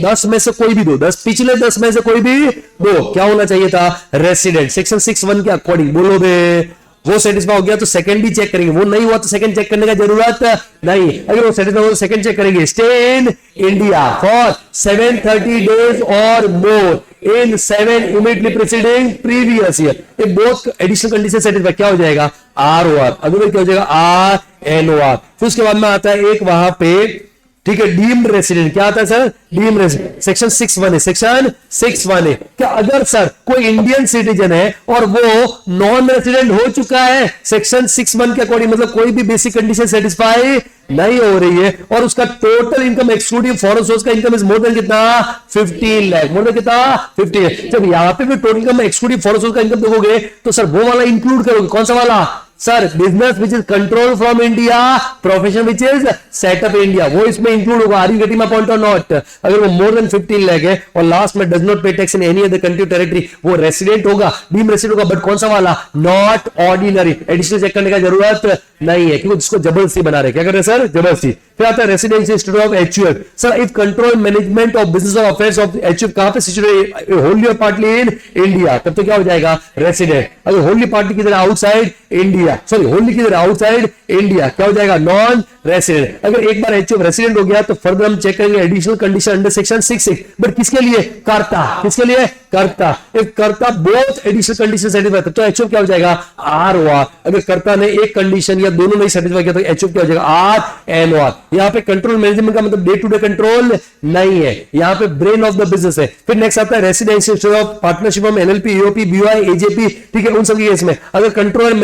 10 में से कोई भी दो, 10 पिछले 10 में से कोई भी दो क्या होना चाहिए था, रेसिडेंट। सेक्शन 6(1) के अकॉर्डिंग बोलो बे, वो सेटिस्फाई हो गया तो सेकंड भी चेक करेंगे, वो नहीं हुआ तो सेकंड चेक करने का जरूरत नहीं। अगर वो सेटिस्फाई हो तो सेकंड चेक करेंगे, stay in India for 730 days और मोर इन 7 इमीडिएटली प्रीसीडिंग प्रीवियस ईयर। ये बोथ एडिशनल कंडीशन सेटिस्फाई क्या हो जाएगा, ROR। अगर क्या हो जाएगा, RNOR। फिर उसके बाद में आता है एक वहां पे, ठीक है, डीम्ड रेसिडेंट। क्या आता है सर, डीम्ड रेसिडेंट, सेक्शन 6(1) है, सेक्शन 6(1) है। क्या अगर सर कोई इंडियन सिटीजन है और वो नॉन रेसिडेंट हो चुका है सेक्शन 6(1) के अकॉर्डिंग, मतलब कोई भी बेसिक कंडीशन सेटिस्फाई नहीं हो रही है, और उसका total income excluding foreign source का इनकम इज मोर देन कितना, 15 लाख, मोर देन कितना, 15। जब यहां पे भी total income excluding foreign source का इनकम देखोगे तो सर वो वाला इंक्लूड करोगे, कौन सा वाला sir, business which is control from India, profession which is set up India, वो इसमें इंक्लूड होगा। Are you getting my point और नॉट। अगर वो मोर देन 15 लाख है और लास्ट में डज नॉट पे tax in any other country territory, वो रेसिडेंट होगा, डीम रेसिडेंट होगा, बट कौन सा वाला, नॉट ऑर्डिनरी। एडिशनल चेक करने का जरूरत नहीं है क्योंकि जिसको जबरदस्ती बना रहे, क्या कर रहे सर, जबरदस्ती। फिर आता है residency institute of HUF। Sir if control management of business और अफेयर्स ऑफ HUF कहां पे सिचुएटेड, होनली और पार्टली इन इंडिया, तब तो क्या हो जाएगा, रेसिडेंट। अगर होनली पार्टली किधर, आउटसाइड इंडिया, सॉरी होनली किधर, आउटसाइड इंडिया, क्या हो जाएगा, नॉन रेसिडेंट। अगर एक बार HUF रेसिडेंट हो गया तो फर्दर हम चेक करेंगे additional condition under section 6(6), but किसके लिए, कर्ता, किसके लिए, कर्ता, इफ कर्ता बोथ एडिशनल कंडीशन सेटिस्फाई तो एचओएफ क्या हो जाएगा आर ओ आर। अगर कर्ता ने एक कंडीशन या दोनों नहीं सेटिस्फाई किया तो एचओएफ क्या हो जाएगा आर एन ओ आर। यहाँ पे कंट्रोल मैनेजमेंट का मतलब डे टू डे कंट्रोल नहीं है, यहाँ पे ब्रेन ऑफ द बिजनेस है। फिर नेक्स्ट आता है residential of partnership of NLP EOP BOI AJP, ठीक है, उन सब केस में अगर control and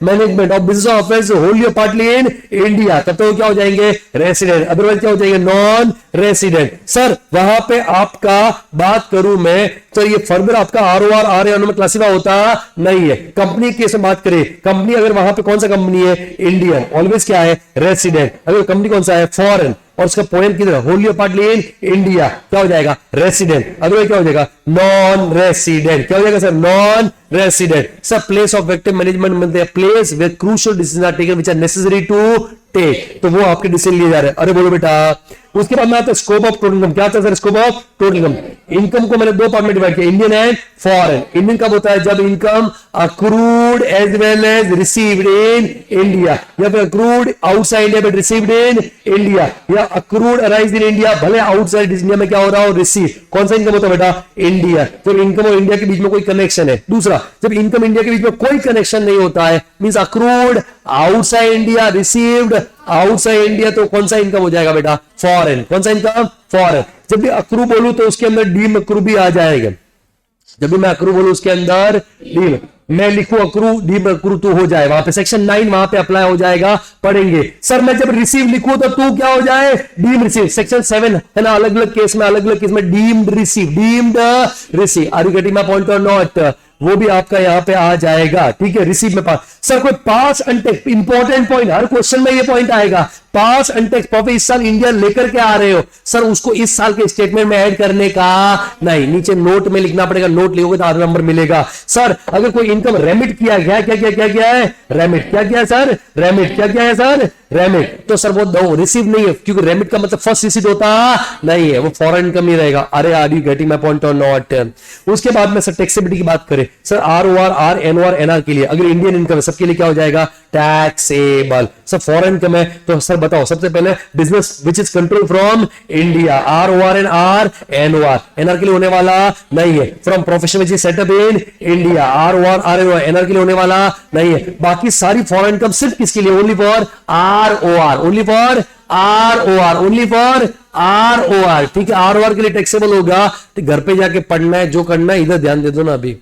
management of business affairs Holi और पार्टली इन इंडिया तब तो क्या हो जाएंगे रेसिडेंट, अदरवाइज क्या हो जाएंगे नॉन रेसिडेंट। सर वहां पे आपका बात करूं मैं तो ये फर्दर आपका आरओआर आरएन में क्लासिफाई होता नहीं है। कंपनी केस में बात करें, कंपनी अगर वहां पे कौन सा कंपनी है इंडियन, ऑलवेज क्या है रेसिडेंट। अगर कंपनी कौन सा है फॉरेन और उसका पॉइंट किधर होली और पार्टली इन इंडिया क्या हो जाएगा रेसिडेंट, अदरवाइज क्या हो जाएगा नॉन रेसिडेंट। क्या हो जाएगा sir non resident. Sir place of active management मिलते हैं place where crucial decision are taken which are necessary to take, तो वो आपके डिसीजन लिए जा रहे हैं। अरे बोलो बेटा। उसके बाद में आता है स्कोप ऑफ टोटल इनकम। क्या आता है sir scope of total income. Income को मैंने दो पार्ट में डिवाइड किया, इंडियन एंड फॉरेन। इंडियन कब होता है जब income accrued as well as received in India, या फिर accrued outside India but received in India, या अक्रूड अराइज इन इंडिया भले आउटसाइड इंडिया में क्या हो रहा हो रिसीव। कौन सा इनकम होता है बेटा इंडिया। तो इनकम और इंडिया के बीच में कोई कनेक्शन है। दूसरा जब इनकम इंडिया के बीच में कोई कनेक्शन नहीं होता है means accrued outside India received outside India, तो कौन सा इनकम हो जाएगा बेटा फॉरेन। कौन सा इनकम फॉरेन। जब भी अक्रू बोलूं तो उसके अंदर डीम अक्रू भी आ जाएगा। जब भी मैं अक्रू बोलूं उसके अंदर डीम, मैं लिखूं अक्रू डीम अक्रू तो हो जाए, वहां पे सेक्शन 9 वहां पे अप्लाई हो जाएगा, पढ़ेंगे। सर मैं जब रिसीव लिखूं तो तू क्या हो जाए डीम रिसीव। सेक्शन 7 है ना, अलग अलग केस में deemed receive. Are you getting my point और नॉट, वो भी आपका यहां पे आ जाएगा, ठीक है। रिसीव में पास। सर कोई पास अनटेक्स इंपॉर्टेंट पॉइंट, हर क्वेश्चन में ये पॉइंट आएगा। पास अनटेक्स प्रॉफिट इस साल इंडिया लेकर के आ रहे हो सर, उसको इस साल के स्टेटमेंट में ऐड करने का नहीं, नीचे नोट में लिखना पड़ेगा। नोट लिखोगे तो आधा नंबर मिलेगा। सर अगर कोई इनकम रेमिट किया गया, क्या है रेमिट, क्या है सर रेमिट, क्या है सर रेमिट, तो सर वो दो रिसीव नहीं है, क्योंकि रेमिट का मतलब फर्स्ट रिसीव होता नहीं है, वो फॉरेन इनकम ही रहेगा। अरे are you getting my point और नॉट। उसके बाद में सर टैक्सेबिलिटी की बात करें, sir ROR or NOR NR के लिए अगर इंडियन इनकम है सबके लिए क्या हो जाएगा टैक्सेबल। सर फॉरेन इनकम है तो सर बताओ सबसे पहले business which is control from India, ROR and or NOR. NR के लिए होने वाला नहीं है। From profession which is setup in India, ROR or NOR. NR के लिए होने वाला नहीं है। बाकी सारी फॉरेन इनकम सिर्फ किसके लिए, only for ROR, only for ROR, only for ROR, ठीक है। आरओआर के लिए टैक्सेबल होगा तो घर पे जाके पढ़ना है, जो करना है इधर ध्यान दे दो ना अभी,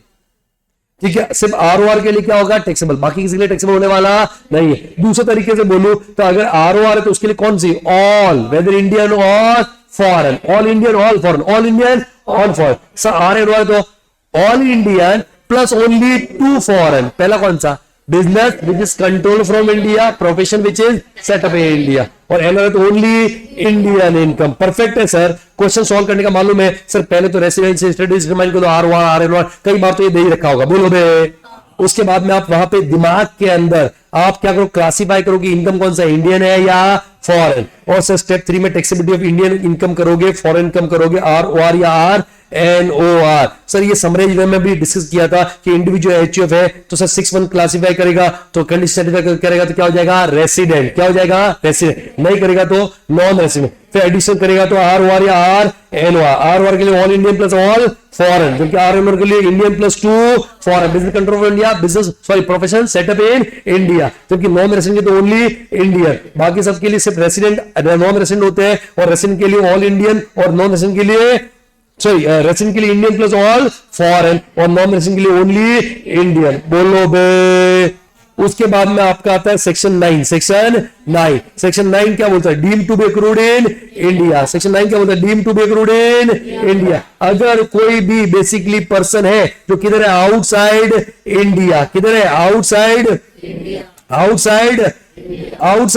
ठीक है। सिर्फ आरओआर के लिए क्या होगा टैक्सेबल, बाकी किसी के लिए टैक्सेबल होने वाला नहीं है। दूसरे तरीके से बोलूं तो अगर आरओआर है तो उसके लिए कौन सी ऑल, वेदर इंडियन और foreign, all Indian all foreign, all Indian all foreign. Sir ROR तो all Indian plus only 2 foreign. पहला कौन सा business which is control from India, profession which is setup in India, और एनआर तो ओनली इंडियन इनकम। परफेक्ट है सर, क्वेश्चन सॉल्व करने का मालूम है सर। पहले तो रेसिडेंशियल स्टडीज रिमाइंड को आरओआर आर एनओआर, कई बार तो ये दे ही रखा होगा, बोलो बे। उसके बाद में आप वहां पे दिमाग के अंदर आप क्या करो क्लासीफाई करो कि इनकम कौन सा इंडियन है या फॉरेन। और सर स्टेप 3 में टैक्सेबिलिटी ऑफ इंडियन इनकम करोगे, फॉरेन इनकम करोगे, आरओआर या आर एनओआर। सर ये समरेज में भी डिस्कस किया था कि इंडिविजुअल एचयूएफ है तो सर 6-1 क्लासीफाई करेगा तो कंडीशन सेटिस्फाई करेगा तो क्या हो जाएगा रेसिडेंट, क्या हो जाएगा रेसिडेंट, नहीं करेगा तो नॉन रेसिडेंट। फिर एडिशन करेगा तो आरओआर या आर एनओआर। आरओआर के लिए all Indian plus all foreign, जबकि आर एनओआर के लिए Indian plus 2 foreign. Business control of India, business sorry profession setup in India, जबकि नॉन रेसिडेंट तो ओनली इंडियन। बाकी सबके लिए सिर्फ रेसिडेंट नॉन रेसिडेंट होते हैं, और रेसिडेंट के लिए ऑल इंडियन और नॉन रेसिडेंट के लिए सॉरी रेसिडेंट के लिए इंडियन प्लस ऑल फॉरेन, और नॉन रेसिडेंट के लिए ओनली इंडियन। बोलो बे। उसके बाद में आपका आता है सेक्शन 9। सेक्शन 9 क्या बोलता है deem to be accrued in India. Section 9 क्या बोलता है deem to be accrued in India. अगर कोई भी बेसिकली पर्सन है जो किधर है आउटसाइड इंडिया, किधर है आउटसाइड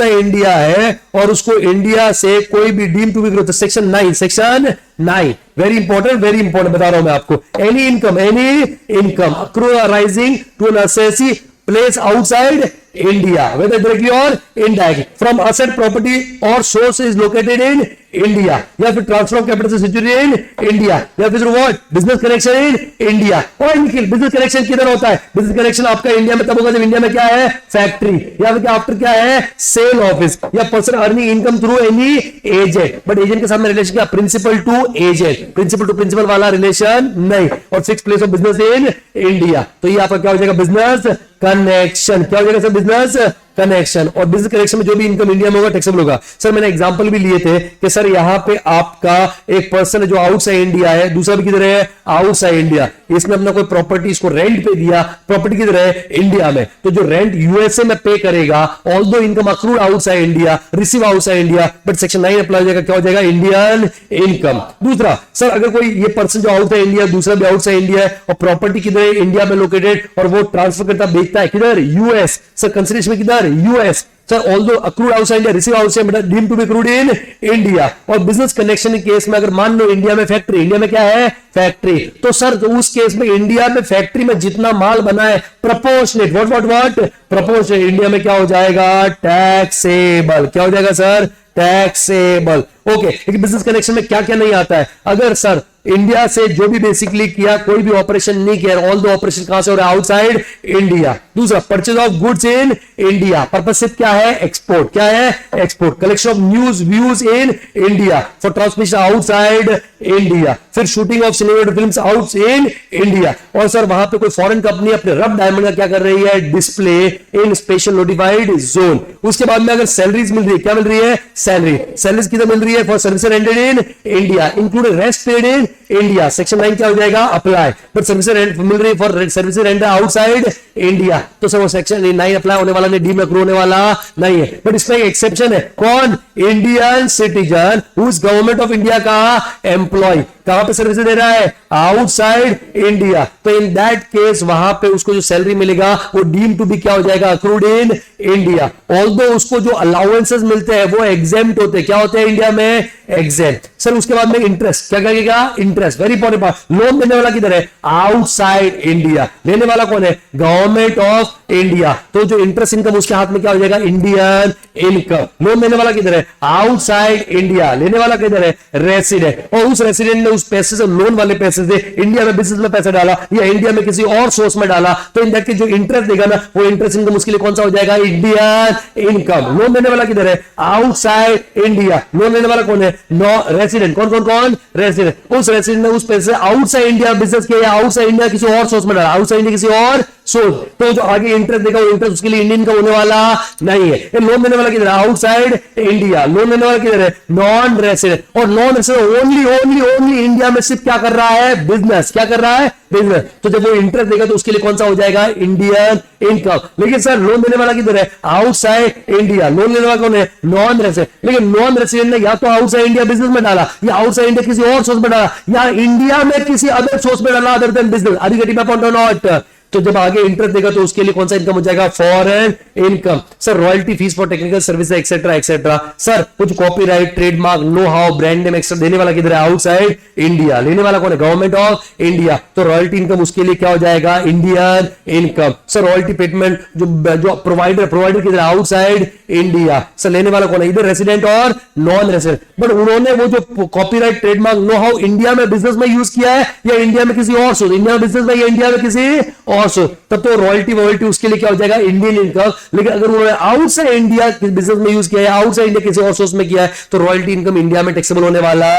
इंडिया है, और उसको इंडिया से कोई भी deem to be growth, section 9 very important बता रहा हूं मैं आपको। Any income accrue arising to an assessee place outside India, whether directly or indirectly, from asset property or source is located in India, या फिर ट्रांसफर ऑफ कैपिटल से सिचुएटेड इन इंडिया, या फिर what business connection in India. और निखिल बिजनेस कनेक्शन किधर होता है? बिजनेस कनेक्शन आपका इंडिया में तब होगा जब इंडिया में क्या है? फैक्ट्री, या फिर आफ्टर क्या है? सेल ऑफिस, या person earning income through any agent. But agent के साथ में रिलेशन क्या? Principal to agent, principal to principal वाला रिलेशन नहीं। और fix place of business in India, तो ये आपका क्या हो जाएगा? Business connection. क्या हो जाएगा सर? Business connection. और बिजनेस कनेक्शन में जो भी इनकम इंडिया में होगा टैक्सेबल होगा। सर मैंने एग्जांपल भी लिए थे कि सर यहां पे आपका एक पर्सन है जो आउटसाइड इंडिया है, दूसरा भी किधर है? Outside India. इसने अपना कोई प्रॉपर्टी इसको रेंट पे दिया, प्रॉपर्टी किधर है? इंडिया में। तो जो रेंट यूएसए में पे करेगा, although income accrued outside India, receive outside India, but section 9 apply हो जाएगा। क्या हो जाएगा? Indian income. दूसरा सर अगर कोई ये पर्सन जो आउटसाइड इंडिया, दूसरा भी आउटसाइड इंडिया है और प्रॉपर्टी किधर है? इंडिया में लोकेटेड, और वो ट्रांसफर करता बेचता है किधर? यूएस। सर कंसिडरेशन में किधर? US. Sir although accrued outside India, receive outside but deemed to be accrued in India. और बिजनेस कनेक्शन के केस में अगर मान लो इंडिया में फैक्ट्री, इंडिया में क्या है? फैक्ट्री, तो सर तो उस केस में इंडिया में फैक्ट्री में जितना माल बना है प्रपोर्शनेट, व्हाट प्रपोर्शनेट, इंडिया में क्या हो जाएगा? टैक्सेबल। क्या हो जाएगा सर? टैक्सेबल। ओके, लेकिन बिजनेस कनेक्शन में क्या क्या नहीं आता है? अगर सर इंडिया से जो भी बेसिकली किया, कोई भी ऑपरेशन नहीं किया, ऑल दो ऑपरेशन कहां से हो रहा है? Outside India. दूसरा purchase of goods in India, purpose सिर्फ क्या है? एक्सपोर्ट। क्या है? Export. Collection of news views in India for transmission outside India. फिर shooting of cinematic films out in India. और सर वहां पे कोई फॉरेन कंपनी अपने रफ डायमंड का क्या कर रही है? Display in special notified zone. उसके बाद में अगर सैलरीज मिल रही है, क्या मिल रही है? सैलरीज किधर मिल रही है? For service rendered in India including rest paid in India. Section 9 क्या हो जाएगा? अप्लाई। बट सर्विस रेंट मिल रही है for service rent outside India, तो सर वो सेक्शन 9 अप्लाई होने वाला नहीं, डी में अक्रू होने वाला नहीं है। बट इसमें एक्सेप्शन है। कौन? Indian citizen who is government of India का एम्प्लॉय। कहां पे सर्विस दे रहा है? Outside India. तो इन दैट केस वहां पे उसको जो सैलरी मिलेगा वो डीम टू बी क्या हो जाएगा? Accrued in India. ऑल्दो उसको जो अलाउंसेस मिलते हैं वो एग्जेम्प्ट होते हैं। क्या होते हैं इंडिया में? एग्जेम्प्ट। सर उसके बाद में इंटरेस्ट क्या करेगा? Interest. Very important part. Loan देने वाला किधर है? Outside India. लेने वाला कौन है? Government of India. तो जो इंटरेस्ट इनकम उसके हाथ में क्या हो जाएगा? Indian income. लोन देने वाला किधर है? Outside India. लेने वाला किधर है? रेसिडेंट। और उस रेसिडेंट ने उस पैसे से, लोन वाले पैसे से इंडिया में बिजनेस में पैसा डाला या इंडिया में किसी और सोर्स में डाला, तो इन दैट केस जो इंटरेस्ट देगा ना वो इंटरेस्ट इनकम उसके लिए कौन सा हो जाएगा? Indian income. लोन देने वाला किधर है? Outside India. लोन देने वाला कौन है? No resident. कौन? रेसिडेंट। उस रेसिडेंट ने उस पैसे से आउटसाइड इंडिया बिजनेस किया या आउटसाइड इंडिया किसी और सोर्स में डाला, आउटसाइड इंडिया किसी और सोर्स, तो जो आगे इंटरेस्ट देगा वो इंटरेस्ट उसके लिए इंडियन का होने वाला नहीं है। लोन देने वाला किधर है? Outside India. लोन देने वाला किधर है? Non resident. और नॉन रेसिडेंट ओनली इंडिया में सिर्फ क्या कर रहा है? बिजनेस। क्या कर रहा है? बिजनेस। तो जब वो इंटरेस्ट देगा तो उसके लिए कौन सा हो जाएगा? Indian income. लेकिन सर लोन देने वाला किधर है? Outside India. लोन लेने वाला कौन है? Non resident. लेकिन नॉन रेसिडेंट ने या तो आउटसाइड इंडिया बिजनेस में डाला या आउटसाइड इंडिया किसी और सोर्स में डाला या इंडिया में किसी अदर सोर्स में डाला other than business. Are you getting my point और नॉट? तो जब आगे इंटरेस्ट देगा तो उसके लिए कौन सा इनकम हो जाएगा? Foreign income. Sir royalty fees for technical service etcetera etcetera. Sir कुछ copyright, trademark, know how, brand name extra देने वाला किधर है? Outside India. लेने वाला कौन है? Government of India. तो रॉयल्टी इनकम उसके लिए क्या हो जाएगा? Indian income. Sir royalty payment जो प्रोवाइडर किधर है? Outside India. सर लेने वाला कौन है? इधर रेसिडेंट और नॉन रेसिडेंट। बट उन्होंने वो जो copyright, trademark, know how India में बिजनेस में यूज किया है या इंडिया में किसी और सोर्स, इंडिया में बिजनेस में या इंडिया में किसी और सोर्स, तब तो रॉयल्टी उसके लिए क्या हो जाएगा? Indian income. लेकिन अगर उन्होंने आउटसाइड इंडिया बिजनेस में यूज किया है, आउटसाइड इंडिया किसी और सोर्स में किया है, तो रॉयल्टी इनकम इंडिया में टैक्सेबल होने वाला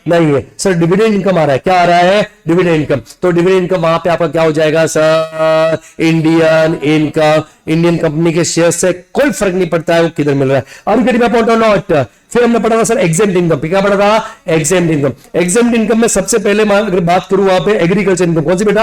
नहीं है। सर डिविडेंड इनकम आ रहा है। क्या आ रहा है? Dividend income. तो डिविडेंड इनकम वहां पे आपका क्या हो जाएगा sir? Indian income. Indian company के शेयर से कोई फर्क नहीं पड़ता है वो किधर मिल रहा है। Are you getting my point और नॉट? फिर हमने पढ़ा था सर एग्जेम्प्ट इनकम। क्या पढ़ा था? Exempt income. एग्जेम्प्ट इनकम में सबसे पहले मैं अगर बात करूं वहां पे एग्रीकल्चर इनकम। कौन सी बेटा?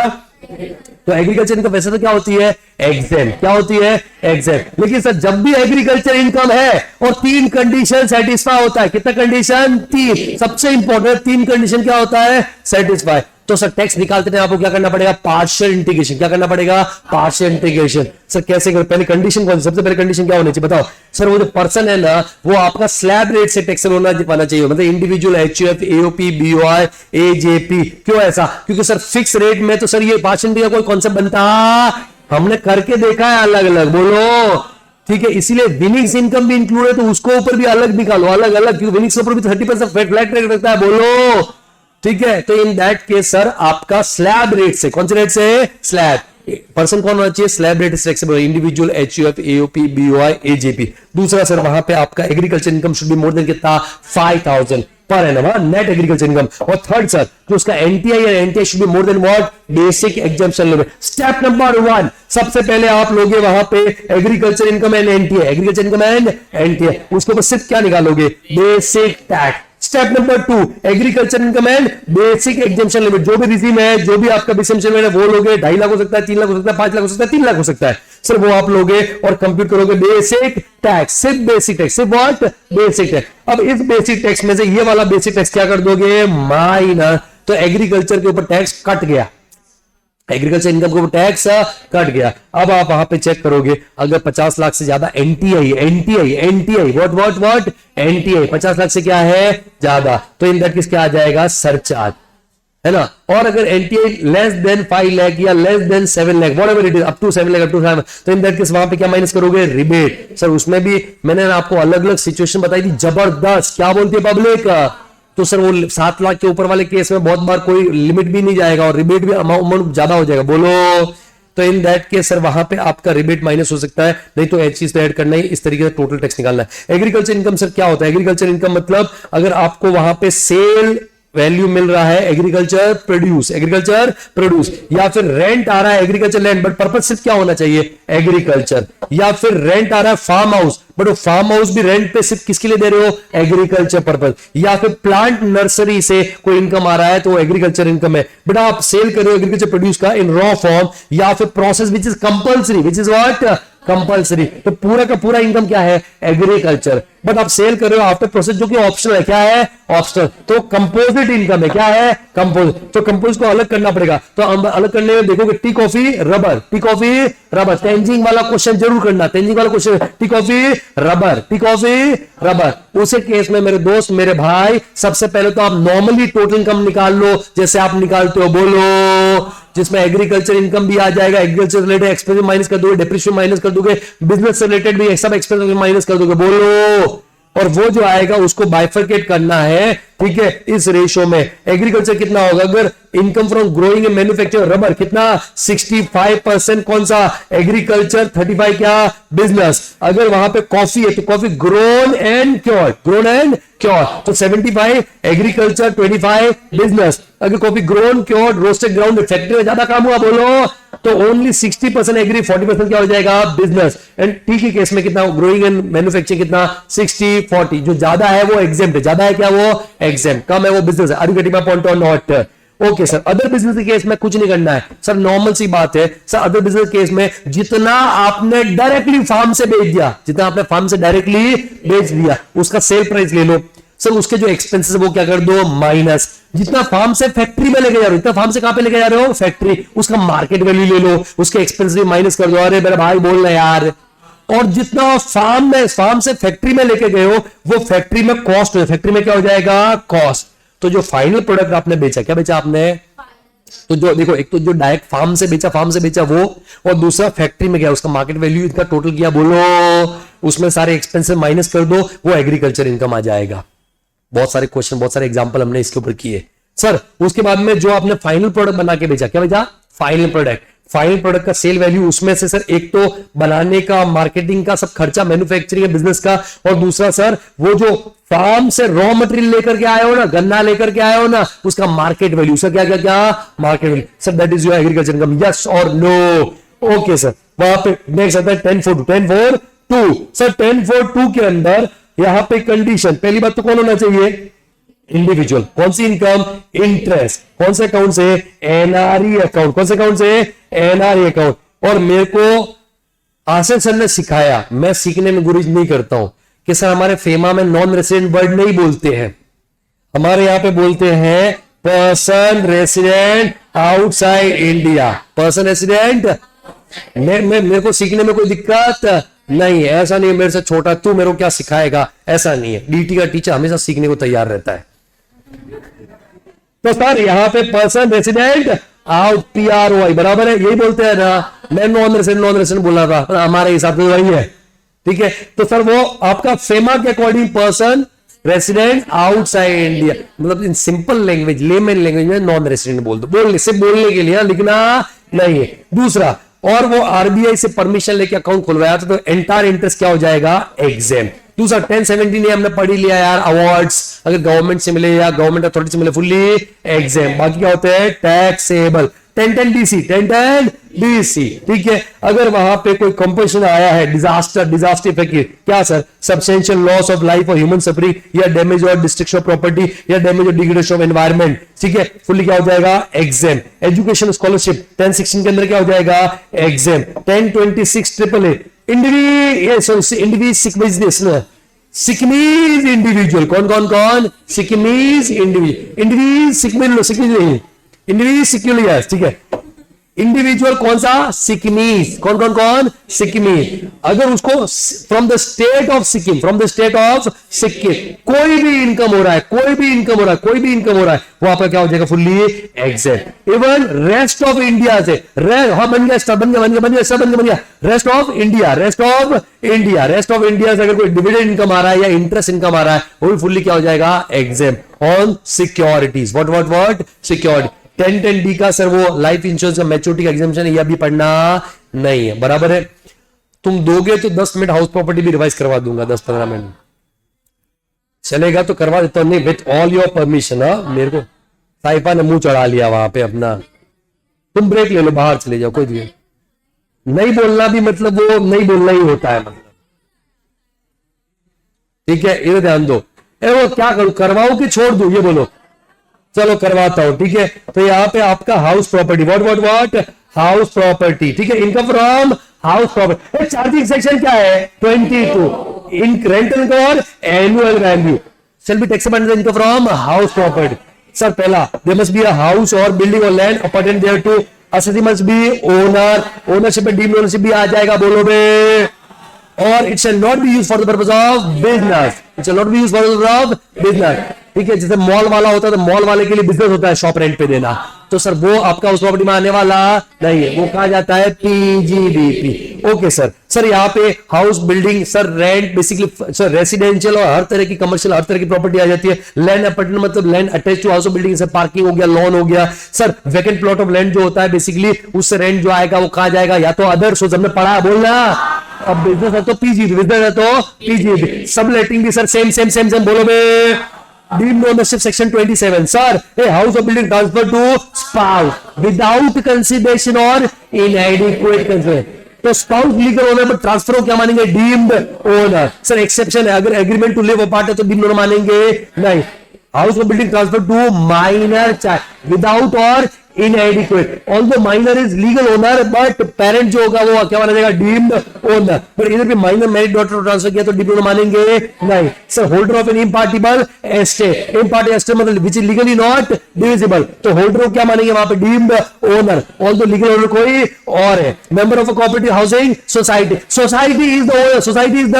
तो एग्रीकल्चर इनकम वैसे तो क्या होती है? एग्जेम्प्ट। क्या होती है? एग्जेम्प्ट। लेकिन सर जब भी एग्रीकल्चर इनकम है और 3 कंडीशन सेटिस्फाई होता है। कितना कंडीशन? 3। सबसे इंपॉर्टेंट 3 कंडीशन क्या होता है? सेटिस्फाई। तो सर टैक्स निकालते हैं आपको क्या करना पड़ेगा? Partial integration. क्या करना पड़ेगा? Partial integration. सर कैसे कर? पहले कंडीशन कौन सी? सबसे पहले कंडीशन क्या होनी चाहिए बताओ? सर वो जो पर्सन है ना वो आपका स्लैब रेट से टैक्स होना चाहिए, मतलब individual, HUF, AOP, BOI, AJP. क्यों ऐसा? क्योंकि सर फिक्स रेट में तो सर ये पार्शियल का कोई कॉन्सेप्ट बनता हमने करके देखा है अलग अलग। बोलो ठीक है, इसीलिए विनिंग्स इनकम भी इंक्लूड है, तो उसको ऊपर भी अलग निकालो, अलग अलग, क्योंकि विनिंग्स के ऊपर भी 30% फ्लैट रेट रहता है, बोलो। ठीक है, तो इन दैट केस सर आपका स्लैब रेट से, कौन से रेट से, स्लैब, पर्सन कौन होना चाहिए, slab rate flexible, individual, HUF, AOP, BOI, AJP. दूसरा सर वहां पे आपका agriculture income should be more than कितना, 5000 per annum, net agriculture income. और थर्ड सर जो उसका एनटीआई है, NTI should be more than what, basic exemption limit. Step number 1, सबसे पहले आप लोगे वहां पे agriculture income and NTI, agriculture income and NTI, उसके ऊपर सिर्फ क्या निकालोगे, basic tax. Step number 2, agriculture income and basic exemption limit, जो भी रिजीम है, जो भी आपका एग्जाम्पशन है, वो लोगे, 2.5 लाख हो सकता है, 3 लाख हो सकता है, 5 लाख हो सकता है, 3 लाख हो सकता है सर, वो आप लोगे और कंप्यूट करोगे बेसिक टैक्स, सिर्फ बेसिक टैक्स, सिर्फ व्हाट, बेसिक टैक्स। अब इस बेसिक टैक्स में से ये वाला बेसिक टैक्स क्या कर दोगे, माइनस, तो एग्रीकल्चर के ऊपर टैक्स कट गया, एग्रीकल्चर इनकम के ऊपर टैक्स कट गया। अब आप वहां पे चेक करोगे, अगर 50 लाख से ज्यादा NTI, NTI, NTI, what NTI 50 lakh से क्या है, ज्यादा, तो इन दैट केस क्या आ जाएगा, सरचार्ज, है ना। और अगर एनटीआई लेस देन 5 लाख या less than 7 lakh, whatever it is, up to 7 lakh, up to 7, तो इन दैट केस वहां पे क्या माइनस करोगे, रिबेट। सर उसमें भी मैंने आपको अलग अलग सिचुएशन बताई थी, जबरदस्त, क्या बोलती है पब्लिक, तो सर वो 7 लाख के ऊपर वाले केस में बहुत बार कोई लिमिट भी नहीं जाएगा और रिबेट भी अमाउंट ज्यादा हो जाएगा, बोलो। तो इन दैट केस सर वहां पे आपका रिबेट माइनस हो सकता है, नहीं तो एच चीज तो ऐड करना ही, इस तरीके से टोटल टैक्स निकालना है। एग्रीकल्चर इनकम सर क्या होता है, एग्रीकल्चर इनकम मतलब अगर आपको वहां पे सेल वैल्यू मिल रहा है, एग्रीकल्चर प्रोड्यूस, या फिर रेंट आ रहा है एग्रीकल्चर लैंड, बट पर्पस सिर्फ क्या होना चाहिए, एग्रीकल्चर, या फिर रेंट आ रहा है फार्म हाउस, बट वो फार्म हाउस भी रेंट पे सिर्फ किसके लिए दे रहे हो, एग्रीकल्चर पर्पस, या फिर प्लांट नर्सरी से कोई इनकम आ रहा है तो एग्रीकल्चर इनकम है, बट आप सेल कर रहे हो एग्रीकल्चर प्रोड्यूस का इन रॉ फॉर्म, या फिर process which is compulsory, which is what, compulsory, तो पूरा का पूरा इनकम क्या है, एग्रीकल्चर, बट आप सेल कर रहे हो आफ्टर प्रोसेस जो कि ऑप्शनल है, क्या है, ऑप्शनल, तो कंपोजिट इनकम है, क्या है, कंपोजिट, तो कंपोजिट को अलग करना पड़ेगा, तो अलग करने में देखोगे tea coffee rubber, tea coffee rubber, Tenzing वाला क्वेश्चन जरूर करना, तेंजिंग वाला question, tea coffee rubber, tea coffee rubber, उसे केस में मेरे दोस्त मेरे भाई सबसे पहले तो आप नॉर्मली टोटल इनकम निकाल लो, जैसे आप निकालते हो, बोलो, जिसमें एग्रीकल्चर इनकम भी आ जाएगा, एग्रीकल्चर रिलेटेड एक्सपेंस माइनस कर दोगे, डिप्रिसिएशन माइनस कर दोगे, बिजनेस से रिलेटेड भी सब एक्सपेंस माइनस कर दोगे, बोलो, और वो जो आएगा उसको बाइफरकेट करना है, ठीक है, इस रेशो में। एग्रीकल्चर कितना होगा, अगर income from growing and manufacture rubber कितना, 65% कौन सा, एग्रीकल्चर, 35 क्या, बिजनेस। अगर वहां पे कॉफी है तो coffee grown and cure, grown and cure, तो 75 एग्रीकल्चर, 25 बिजनेस। अगर coffee grown cure roasted ground factory में ज्यादा काम हुआ, बोलो, तो ओनली 60% एग्री, 40% क्या हो जाएगा, बिजनेस। एंड टी के केस में कितना, ग्रोइंग एंड मैन्युफैक्चरिंग कितना, 60-40, जो ज्यादा है वो एग्जेम्प्ट है, ज्यादा है क्या, वो एग्जेम्प्ट, कम है वो बिजनेस है। Are you getting my point और not? Okay sir, other business के केस में कुछ नहीं करना है सर, नॉर्मल सी बात है सर। अदर बिजनेस केस में जितना आपने डायरेक्टली फार्म से बेच दिया, जितना आपने फार्म से डायरेक्टली बेच दिया, उसका सेल प्राइस ले लो सर, उसके जो एक्सपेंसेस वो क्या कर दो, माइनस। जितना फार्म से फैक्ट्री में लेके जा रहे हो, इतना फार्म से कहां पे लेके जा रहे हो, फैक्ट्री, उसका मार्केट वैल्यू ले लो, उसके एक्सपेंसेस भी माइनस कर दो। अरे मेरा भाई बोल रहे यार। और जितना फार्म से फैक्ट्री में लेके गए हो, वो फैक्ट्री में कॉस्ट है, फैक्ट्री में क्या हो जाएगा, कॉस्ट। तो जो फाइनल प्रोडक्ट आपने बेचा, क्या बेचा आपने, तो जो देखो, एक तो जो डायरेक्ट फार्म से बेचा वो, और दूसरा फैक्ट्री में गया, उसका मार्केट वैल्यू इतना टोटल किया, बोलो, उसमें सारे एक्सपेंसेस माइनस कर दो, वो एग्रीकल्चर इनकम आ जाएगा। बहुत सारे क्वेश्चन, बहुत सारे एग्जांपल हमने इसके ऊपर किए सर। उसके बाद में जो आपने फाइनल प्रोडक्ट बना के बेचा, क्या बेचा, फाइनल प्रोडक्ट का सेल वैल्यू, उसमें से सर एक तो बनाने का, मार्केटिंग का सब खर्चा, मैन्युफैक्चरिंग बिजनेस का, और दूसरा सर वो जो फार्म से रॉ मटेरियल लेकर के आए हो ना, गन्ना लेकर के आए हो ना, उसका मार्केट वैल्यू सर, क्या क्या क्या, market value sir, that is your agriculture income, yes और नो। ओके सर, वहां पे नेक्स्ट आता है 10-4-2 सर। 10-4-2 के अंदर यहां पे कंडीशन, पहली बात तो कौन होना चाहिए, इंडिविजुअल, कौन सी इनकम, इंटरेस्ट, कौन से अकाउंट से, एनआरई अकाउंट, कौन से अकाउंट से, एनआरई अकाउंट। और मेरे को आसिफ सर ने सिखाया, मैं सीखने में गुरेज नहीं करता हूं, कि सर हमारे फेमा में नॉन रेसिडेंट वर्ड नहीं बोलते हैं, हमारे यहां पे बोलते हैं person resident outside India, person resident. मेरे को सीखने में कोई दिक्कत नहीं है, ऐसा नहीं है मेरे से छोटा तू मेरे को क्या सिखाएगा, ऐसा नहीं है। डीटी का टीचर हमेशा सीखने को तैयार रहता है। तो सर यहाँ पे पर्सन रेसिडेंट आउट, PROI बराबर है, यही बोलते हैं ना। मैं नॉन रेसिडेंट बोल रहा था, हमारे हिसाब से वही है, ठीक है, तो सर वो आपका फेमा के according person resident outside India, मतलब in simple language, layman language में नॉन रेसिडेंट बोल दो, बोलने से बोलने के लिए, लिखना नहीं है। दूसरा, और वो आरबीआई से परमिशन लेके अकाउंट खुलवाया था, तो एंटायर इंटरेस्ट क्या हो जाएगा, एग्जाम। दूसरा 1017 हमने पढ़ लिया यार, अवार्ड्स अगर गवर्नमेंट से मिले या गवर्नमेंट अथॉरिटी से मिले, फुल्ली एग्जाम। बाकी क्या होते हैं, टैक्सेबल। 1010 ठीक है। अगर वहां पे कोई कंपोजिशन आया है, डिजास्टर इफेक्ट, क्या sir, substantial loss of life और ह्यूमन सफरिंग, या डैमेज और डिस्ट्रक्शन ऑफ प्रॉपर्टी, या डैमेज और डिग्रेडेशन ऑफ एनवायरमेंट, ठीक है, फुल्ली क्या हो जाएगा, एग्जाम। एजुकेशन स्कॉलरशिप 1016 के अंदर क्या हो जाएगा, एग्जाम। 1026 AAA सिकमीज इंडिविजुअल, कौन सिकमीज इंडिविजुअल, ठीक है। इंडिविजुअल कौन सा, सिक्किमीज, कौन सिक्किमीज। अगर उसको from the state of Sikkim, कोई भी इनकम हो रहा है, वहां पर क्या हो जाएगा, fully exact. Even rest of India से, बन गया रेस्ट ऑफ इंडिया से अगर कोई डिविडेंड इनकम आ रहा है या इंटरेस्ट इनकम आ रहा है, वो भी फुल्ली क्या हो जाएगा, exam on securities. What security. 1010D का सर वो लाइफ इंश्योरेंस का मैच्योरिटी का एग्जामिनेशन है, यह भी पढ़ना नहीं है, बराबर है। तुम दोगे तो 10 मिनट हाउस प्रॉपर्टी भी रिवाइज करवा दूंगा, 10-15 मिनट चलेगा तो करवा देता हूं, नहीं विथ ऑल योर परमिशन। मेरे को साइफा ने मुंह चढ़ा लिया वहां पे अपना, तुम ब्रेक ले लो, बाहर चले जाओ, कोई दिक्कत नहीं। बोलना भी मतलब वो नहीं बोलना ही होता है, मतलब ठीक है, इधर ध्यान दो। वो क्या करूं, करवाऊं कि छोड़ दूं, ये बोलो। चलो करवाता हूं, ठीक है। तो यहाँ पे आपका house property, what house property, ठीक है। Income from house property, charging section क्या है, 22 इन रेंटल इनकम और annual value shall be taxable under income from house property. Sir, पहला there must be a house or building or land appertaining thereto. Assessee must be owner, ownership and deemed ownership भी आ जाएगा, बोलो बे। और it shall not be used for the purpose of business. It shall not be used for the purpose of business. ठीक है, जैसे मॉल वाला होता है तो मॉल वाले के लिए बिजनेस होता है शॉप रेंट पे देना, तो सर वो आपका उस प्रॉपर्टी में आने वाला नहीं है, वो कहा जाता है पीजीबीपी। Okay sir. सर यहाँ पे house building, sir rent basically sir residential और हर तरह की कमर्शियल, हर तरह की प्रॉपर्टी आ जाती है। लैंड अपार्टमेंट मतलब land attach to house of building, parking हो गया, लॉन हो गया। Sir vacant plot of land जो होता है बेसिकली उससे रेंट जो आएगा वो कहा जाएगा या तो अदर, हमने पढ़ा बोलना। अब बिजनेस है तो पीजी, बिजनेस है तो पीजी। सब लेटिंग भी सर सेम बोलो बे। Deemed ownership section 27, sir, a house or building transferred to spouse without consideration or inadequate consideration. तो स्पाउस लीगल ओनर पर ट्रांसफर हो क्या मानेंगे, डीम्ड ओनर। सर एक्सेप्शन है, अगर एग्रीमेंट टू लिव अपार्ट है तो डीम्ड ओनर मानेंगे नहीं। हाउस और building transfer to minor child without or inadequate, although minor is legal owner but parent जो होगा वो क्या माना जाएगा, डीम्ड ओनर। पर इधर भी माइनर मैरिड डॉटर को ट्रांसफर किया तो डीम्ड ओनर मानेंगे नहीं। Sir holder of an impartible estate, impartible estate मतलब which is legally not divisible, तो होल्डर को क्या मानेंगे वहां पे, deemed owner, although legal owner कोई और है। Member of a cooperative housing society, society is the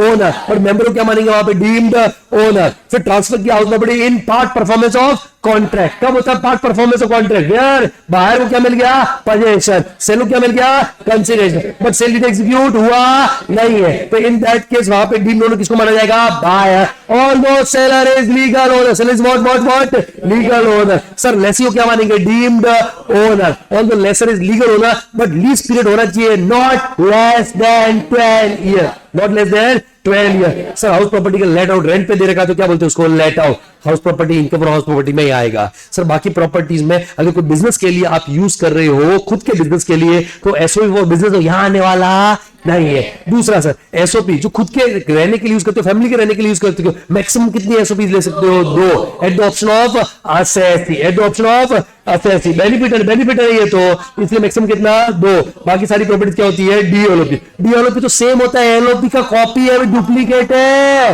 owner, पर मेंबर को क्या मानेंगे वहां पे, डीम्ड ओनर। फिर ट्रांसफर किया house property in part performance of contract, कब होता है पार्ट परफॉर्मेंस ऑफ कॉन्ट्रैक्ट, यार बाहर को क्या मिल गया, पोजीशन, सेल को क्या मिल गया, consideration, but sale deed execute हुआ नहीं है, तो इन दैट केस वहां पे डीम्ड ओनर किसको माना जाएगा, buyer. Although seller is legal owner, seller is what legal owner. Sir lessee को क्या मानेंगे, deemed owner. Although lessor is legal owner but lease period होना चाहिए not less than 12 year, not less than 12 year. Sir house property का लेट आउट रेंट पे दे रखा तो क्या बोलते हैं उसको, let out. House property income from house property में ही आएगा। सर बाकी प्रॉपर्टीज में अगर कोई बिजनेस के लिए आप यूज कर रहे हो, खुद के बिजनेस के लिए, तो एसओपी वो बिजनेस यहां आने वाला नहीं है। दूसरा सर एसओपी जो खुद के रहने के लिए यूज करते हो, फैमिली के रहने के लिए यूज करते हो, मैक्सिमम कितनी एसओपी ले सकते हो, 2 at the option of assessee, benefit है ये तो, इसलिए मैक्सिमम कितना, 2। बाकी सारी प्रॉपर्टी क्या होती है, डीओलोपी तो सेम होता है, एलओपी का कॉपी है, डुप्लीकेट है।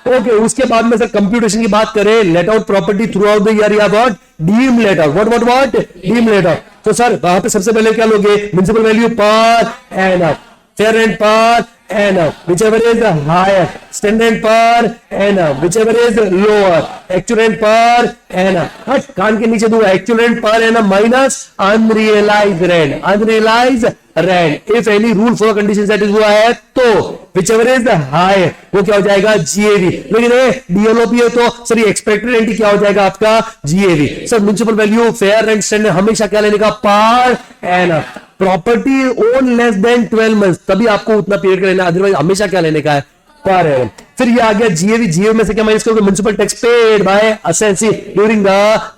ओके, उसके बाद में सर कंप्यूटेशन की बात करें, let out property throughout the year या what, deem let out, what deem let out. तो सर वहां पे सबसे पहले क्या लोगे, municipal value per annum, fair rent per annum, whichever is higher, standard per annum, whichever is lower, actual rent per annum, हट कान के नीचे दूंगा actual rent per annum minus unrealise rent, unrealise rent if any rule for condition satisfy हुआ है तो व्हिचएवर इज हायर वो क्या हो जाएगा जीएवी। लेकिन डीएलओपी है तो सर ये एक्सपेक्टेड रेंट क्या हो जाएगा आपका GAV. Sir municipal value fair rent standard हमेशा क्या लेने का per annum, property own less than 12 months तभी आपको उतना पीरियड का लेना, अदरवाइज हमेशा क्या लेने का है पर एनम। फिर ये आ गया जीएवी, जीएवी में से क्या माइनस करोगे म्युनिसिपल टैक्स पेड बाय असेंसी ड्यूरिंग द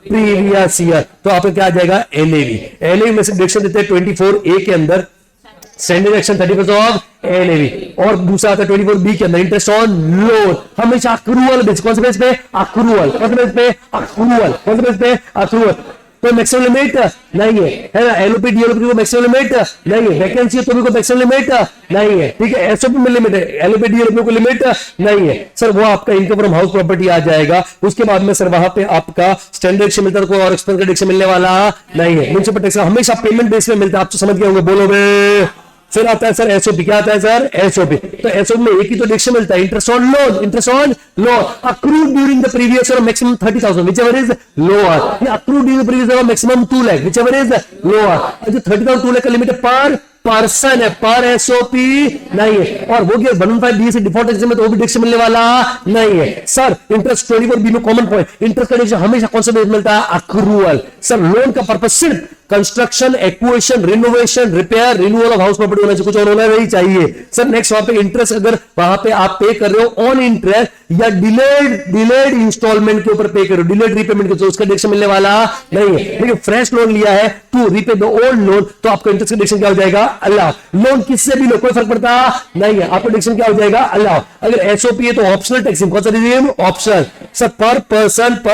प्रीवियस ईयर, तो आपका क्या आ जाएगा एनएवी। एनएवी में से डिडक्शन देते हैं 24A के अंदर स्टैंडर्ड एक्शन 31 ऑफ एनएवी, और दूसरा आता है 24B के अंदर इंटरेस्ट ऑन लोन हमेशा अक्रूवल बेस, कौन से बेस पे अक्रूवल, कौन से बेस पे अक्रूवल, कौन से बेस पे अक्रूवल। तो मैक्सिमम लिमिट नहीं है ना, एलओपी डीएलओपी को मैक्सिमम लिमिट नहीं है, वैकेंसी है तो भी को मैक्सिमम लिमिट नहीं है, ठीक है। एसओपी में लिमिट है, एलओपी डीएलओपी को लिमिट नहीं है। सर वो आपका इनकम फ्रॉम हाउस प्रॉपर्टी आ जाएगा। उसके बाद में सर वहां पे आपका स्टैंडर्ड डिडक्शन मिलता है, कोई और एक्सपेंस का डिडक्शन मिलने वाला नहीं है। म्युनिसिपल टैक्स हमेशा पेमेंट बेस पे मिलता है, आप तो समझ गए होंगे, बोलो बे। फिर आता है सर एसओपी, क्या आता है सर एसओपी, तो एसओपी में एक ही तो डिडक्शन मिलता है, interest on loan, interest on loan accrued during the previous year maximum 30,000 whichever is lower, accrued during the previous year maximum 2 lakh whichever is lower. जो 30,000 2 लाख का लिमिट है पर पर्सन है, पर एसओपी नहीं है। और वो 115B से डिफॉल्ट एग्जाम में तो वो भी डिडक्शन मिलने वाला नहीं है। सर इंटरेस्ट 24B में कॉमन पॉइंट, इंटरेस्ट का डिडक्शन हमेशा कौन सा बेस मिलता है अक्रूवल। सर लोन का पर्पस सिर्फ construction, acquisition, renovation, repair, renewal of house property होना चाहिए, कुछ और होना नहीं चाहिए। सर नेक्स्ट वहां पे इंटरेस्ट अगर वहां पे आप पे कर रहे हो ऑन इंटरेस्ट या डिलेड इंस्टॉलमेंट के ऊपर पे कर रहे हो, डिलेड रीपेमेंट के, तो उसका डिडक्शन मिलने वाला नहीं है। लेकिन फ्रेश लोन लिया है to repay the old loan तो आपका इंटरेस्ट का डिडक्शन क्या हो जाएगा अल्लाह। लोन किससे भी लो कोई फर्क पड़ता नहीं है, आपका डिडक्शन क्या हो जाएगा अल्लाह। अगर एसओपी है तो ऑप्शनल टैक्सिंग, कौन सा रिजीम ऑप्शनल। सर पर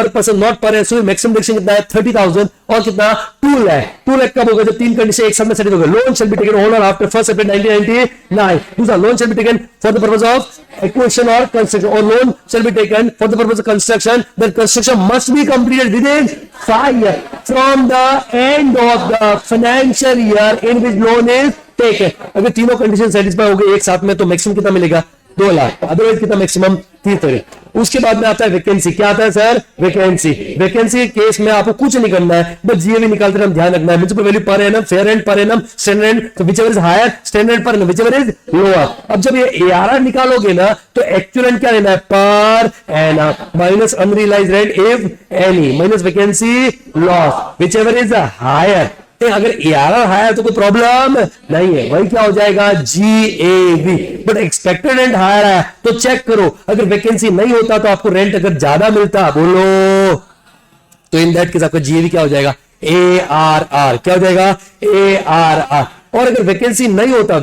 पर्सन नॉट पर एसओपी मैक्सिमम डिडक्शन कितना है 30,000 और कितना 2 लाख। 2 लाख कब होगा जब 3 कंडीशन एक साथ में सेटिस्फाई होगा। Loan shall be taken owner after 1 अप्रैल 1999। दूसरा loan shall be taken for the purpose of acquisition और कंस्ट्रक्शन, और loan shall be taken for the purpose of construction, that construction must be completed with in 5 years from the end of the financial year in which loan is taken. अगर तीनों कंडीशन सेटिस्फाई हो गए एक साथ में तो मैक्सिमम कितना मिलेगा 2 लाख, अदरवाइज कितना मैक्सिमम 30। उसके बाद में आता है वैकेंसी, क्या आता है सर वैकेंसी। वैकेंसी केस में आपको कुछ नहीं करना है, बस जीएवी निकालते हम ध्यान रखना है। Municipal value per annum, fair rent per annum, standard rent तो whichever is higher, standard rent per annum whichever is lower. अब जब ये एआरआर निकालोगे ना तो एक्चुअल रेंट क्या लेना है per annum minus unrealized rent if any minus vacancy loss whichever is higher. अगर एआरआर हायर तो कोई प्रॉब्लम नहीं है, वही क्या हो जाएगा GAV. But expected rent higher है तो चेक करो, अगर वैकेंसी नहीं होता तो आपको रेंट अगर ज्यादा मिलता बोलो तो इन दैट केस आपका जीएवी क्या हो जाएगा एआरआर, क्या हो जाएगा एआरआर। और अगर वैकेंसी नहीं होता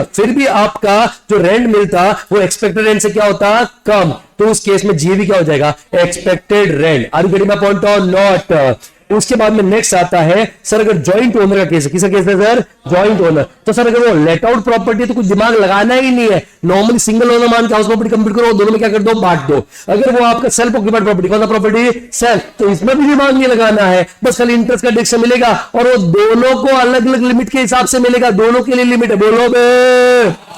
फिर भी आपका जो रेंट मिलता वो एक्सपेक्टेड रेंट से क्या होता कम, तो उस केस में जीएवी क्या हो जाएगा expected rent. Are you getting my point और नॉट। उसके बाद में नेक्स्ट आता है सर अगर जॉइंट ओनर का केस है, किसका केस है सर जॉइंट ओनर, तो सर अगर वो लेट आउट प्रॉपर्टी तो कुछ दिमाग लगाना ही नहीं है, नॉर्मली सिंगल ओनर मान के हाउस प्रॉपर्टी कंप्लीट करो, दोनों में क्या कर दो बांट दो। अगर वो आपका सेल्फ ऑक्यूपाइड प्रॉपर्टी, कौन सा प्रॉपर्टी सेल्फ, तो इसमें भी दिमाग नहीं लगाना है, बस खाली इंटरेस्ट का डिडक्शन मिलेगा और वो दोनों को अलग अलग लिमिट के हिसाब से मिलेगा, दोनों के लिए लिमिट है, बोलो बे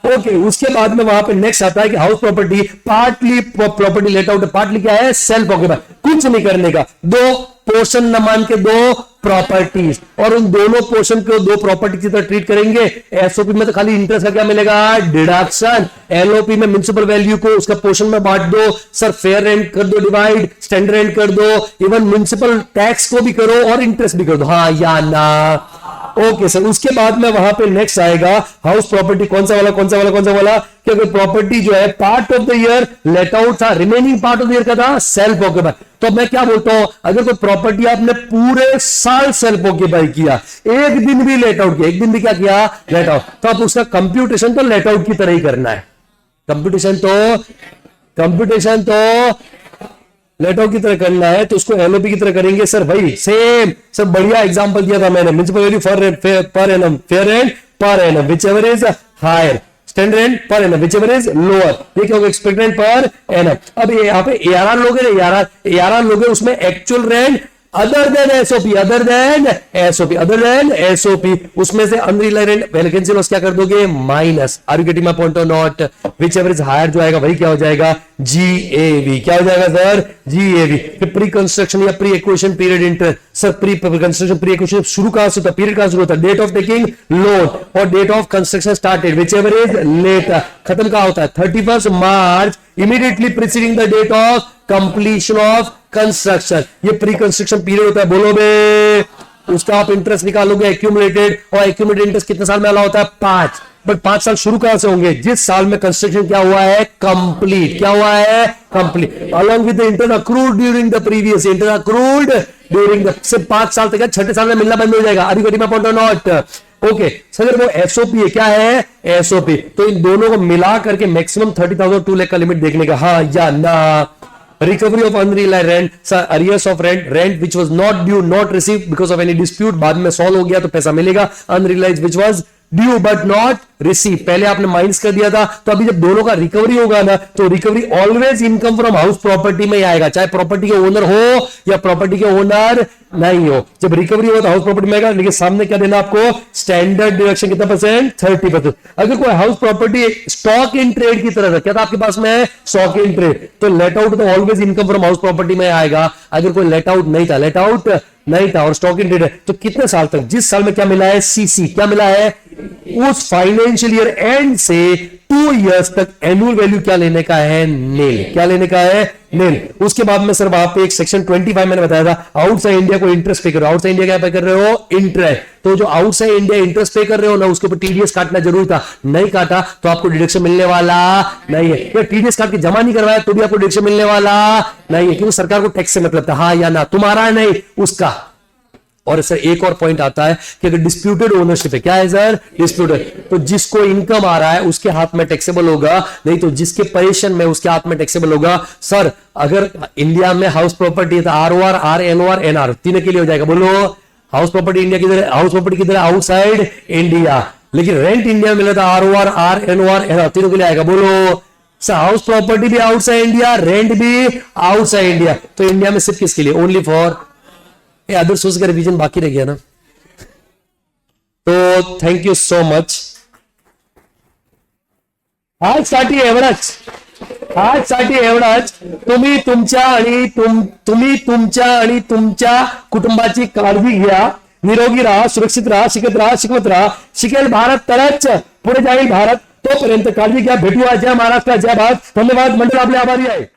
ओके। उसके बाद में वहां पे नेक्स्ट आता है कि house property partly property let out, partly क्या है सेल्फ ऑक्यूपाइड, कुछ नहीं करने का, दो पोर्शन न मान के दो प्रॉपर्टीज और उन दोनों पोर्शन को दो प्रॉपर्टी की तरह ट्रीट करेंगे। एसओपी में तो खाली इंटरेस्ट का क्या मिलेगा डिडक्शन, एलओपी में म्युनिसिपल वैल्यू को उसका पोर्शन में बांट दो, सर फेयर रेंट कर दो डिवाइड, स्टैंडर्ड रेंट कर दो, इवन म्युनिसिपल टैक्स को भी करो और इंटरेस्ट भी कर दो, हाँ या ना ओके सर। उसके बाद में वहां पे नेक्स्ट आएगा हाउस प्रॉपर्टी, कौन सा वाला कि अगर प्रॉपर्टी जो है part of the year let out था, remaining part of the year का था सेल्फ ऑक्यूपाइड, तो मैं क्या बोलता हूं अगर कोई प्रॉपर्टी आपने पूरे साल सेल्फ ऑक्यूपाई किया, एक दिन भी लेट आउट किया, एक दिन भी क्या किया लेट आउट, तो आप उसका कंप्यूटेशन तो लेट आउट की तरह ही करना है, कंप्यूटेशन तो लेट आउट की तरह करना है, तो उसको एलओपी की तरह करेंगे सर भाई सेम। सर बढ़िया एग्जांपल दिया था मैंने, municipal value per annum, fair rent per annum whichever is higher, standard rent per annum whichever is lower, ये क्या होगा एक्सपेक्टेड रेंट पर एनम। अब यहाँ पे एआरआर लोगे ना, एआरआर लोगे उसमें actual rent other than SOP, other than SOP, other than SOP, उसमें से अनरिलायबल रेंट वैकेंसी लॉस क्या कर दोगे, minus. Are you getting my point और not? Whichever is higher जो आएगा वही क्या हो जाएगा, जीएवी। क्या हो जाएगा सर, जीएवी। फिर प्री कंस्ट्रक्शन या pre acquisition period interest, sir pre construction pre acquisition शुरू कहां से होता है, पीरियड कहां शुरू होता है, डेट ऑफ टेकिंग लोन और date of construction started, whichever is later, खत्म कहां होता है, 31 March, immediately preceding the date of completion of construction. ये प्री कंस्ट्रक्शन पीरियड होता है, बोलो बे। उसका आप इंटरेस्ट निकालोगे एक्यूमुलेटेड, और एक्यूमुलेटेड इंटरेस्ट कितने साल में अलाउ होता है, 5। बट 5 साल शुरू कहां से होंगे, जिस साल में कंस्ट्रक्शन क्या हुआ है, कंप्लीट। क्या हुआ है, complete. Along with the interest accrued during the previous, interest accrued during the, सिर्फ 5 साल तक, छठे साल में मिलना बंद हो जाएगा। Are you getting my point और नॉट? ओके सर, वो एसओपी है, क्या है, एसओपी। तो इन दोनों को मिला करके मैक्सिमम 30,000 2 लाख का लिमिट देखने का, हाँ या ना। Recovery of unrealized rent, sir, arrears of rent which was not due, not received because of any dispute, बाद में सॉल्व हो गया तो पैसा मिलेगा। Unrealized which was due but not received, पहले आपने माइनस कर दिया था, तो अभी जब दोनों का रिकवरी होगा ना, तो recovery always income from house property में ही आएगा, चाहे प्रॉपर्टी के ओनर हो या प्रॉपर्टी के ओनर नहीं हो। जब रिकवरी होगा तो हाउस प्रॉपर्टी में आएगा, लेकिन सामने क्या देना आपको, स्टैंडर्ड डिडक्शन कितना परसेंट, 30%। अगर कोई house property stock in trade की तरह क्या था आपके पास में, स्टॉक इन ट्रेड, तो लेट आउट तो always income from house property में आएगा। अगर कोई लेट आउट नहीं था, लेट आउट नहीं था और स्टॉक इन ट्रेड है, तो कितने साल तक, जिस साल में क्या मिला है, सीसी, क्या मिला है, उस फाइनेंशियल ईयर एंड से 2 इयर्स तक एनुअल वैल्यू क्या लेने का है, नील। क्या लेने का है, नील। उसके बाद में सर वहां पे एक सेक्शन 25 मैंने बताया था, आउटसाइड इंडिया को इंटरेस्ट पे कर रहे हो, आउटसाइड इंडिया क्या पे कर रहे हो, इंटरेस्ट। तो जो आउटसाइड इंडिया इंटरेस्ट पे कर रहे हो ना, उसके ऊपर टीडीएस काटना जरूरी था, नहीं काटा तो आपको डिडक्शन मिलने वाला नहीं है। या टीडीएस काट के जमा नहीं करवाया तो भी आपको डिडक्शन मिलने वाला नहीं है, क्योंकि सरकार को टैक्स से मतलब था, हाँ या ना, तुम्हारा नहीं, उसका। और सर एक और पॉइंट आता है कि अगर डिस्प्यूटेड ओनरशिप है, क्या है सर, डिस्प्यूटेड, तो जिसको इनकम आ रहा है उसके हाथ में टैक्सेबल होगा, नहीं तो जिसके परेशान में उसके हाथ में टैक्सेबल होगा। सर अगर इंडिया में हाउस प्रॉपर्टी है तो आरओआर, आरएनओआर, एनआर तीनों के लिए हो जाएगा, बोलो। हाउस प्रॉपर्टी इंडिया किधर है, हाउस प्रॉपर्टी किधर है, आउटसाइड इंडिया, लेकिन रेंट इंडिया में मिला था आरओआर, आरएनओआर, एनआर तीनों के लिए आएगा, बोलो। सर हाउस प्रॉपर्टी भी आउटसाइड इंडिया, रेंट भी आउटसाइड इंडिया, तो इंडिया में सिर्फ किसके लिए, ओनली फॉर अदर सोर्स का रिवीजन बाकी रह गया ना। तो थैंक यू सो मच। आजसाठी एवढंच, आजसाठी एवढंच। तुम्ही तुमच्या आणि तुमच्या कुटुंबाची काळजी घ्या, निरोगी राहा, सुरक्षित राहा, शिकत राहा, शिकवत राहा। शिकेल भारत तरच पुढे जाईल भारत, तोपर्यंत काळजी घ्या। भेटूया, जय महाराष्ट्र, जय भारत। धन्यवाद मंडळ, आपले आभारी आहे।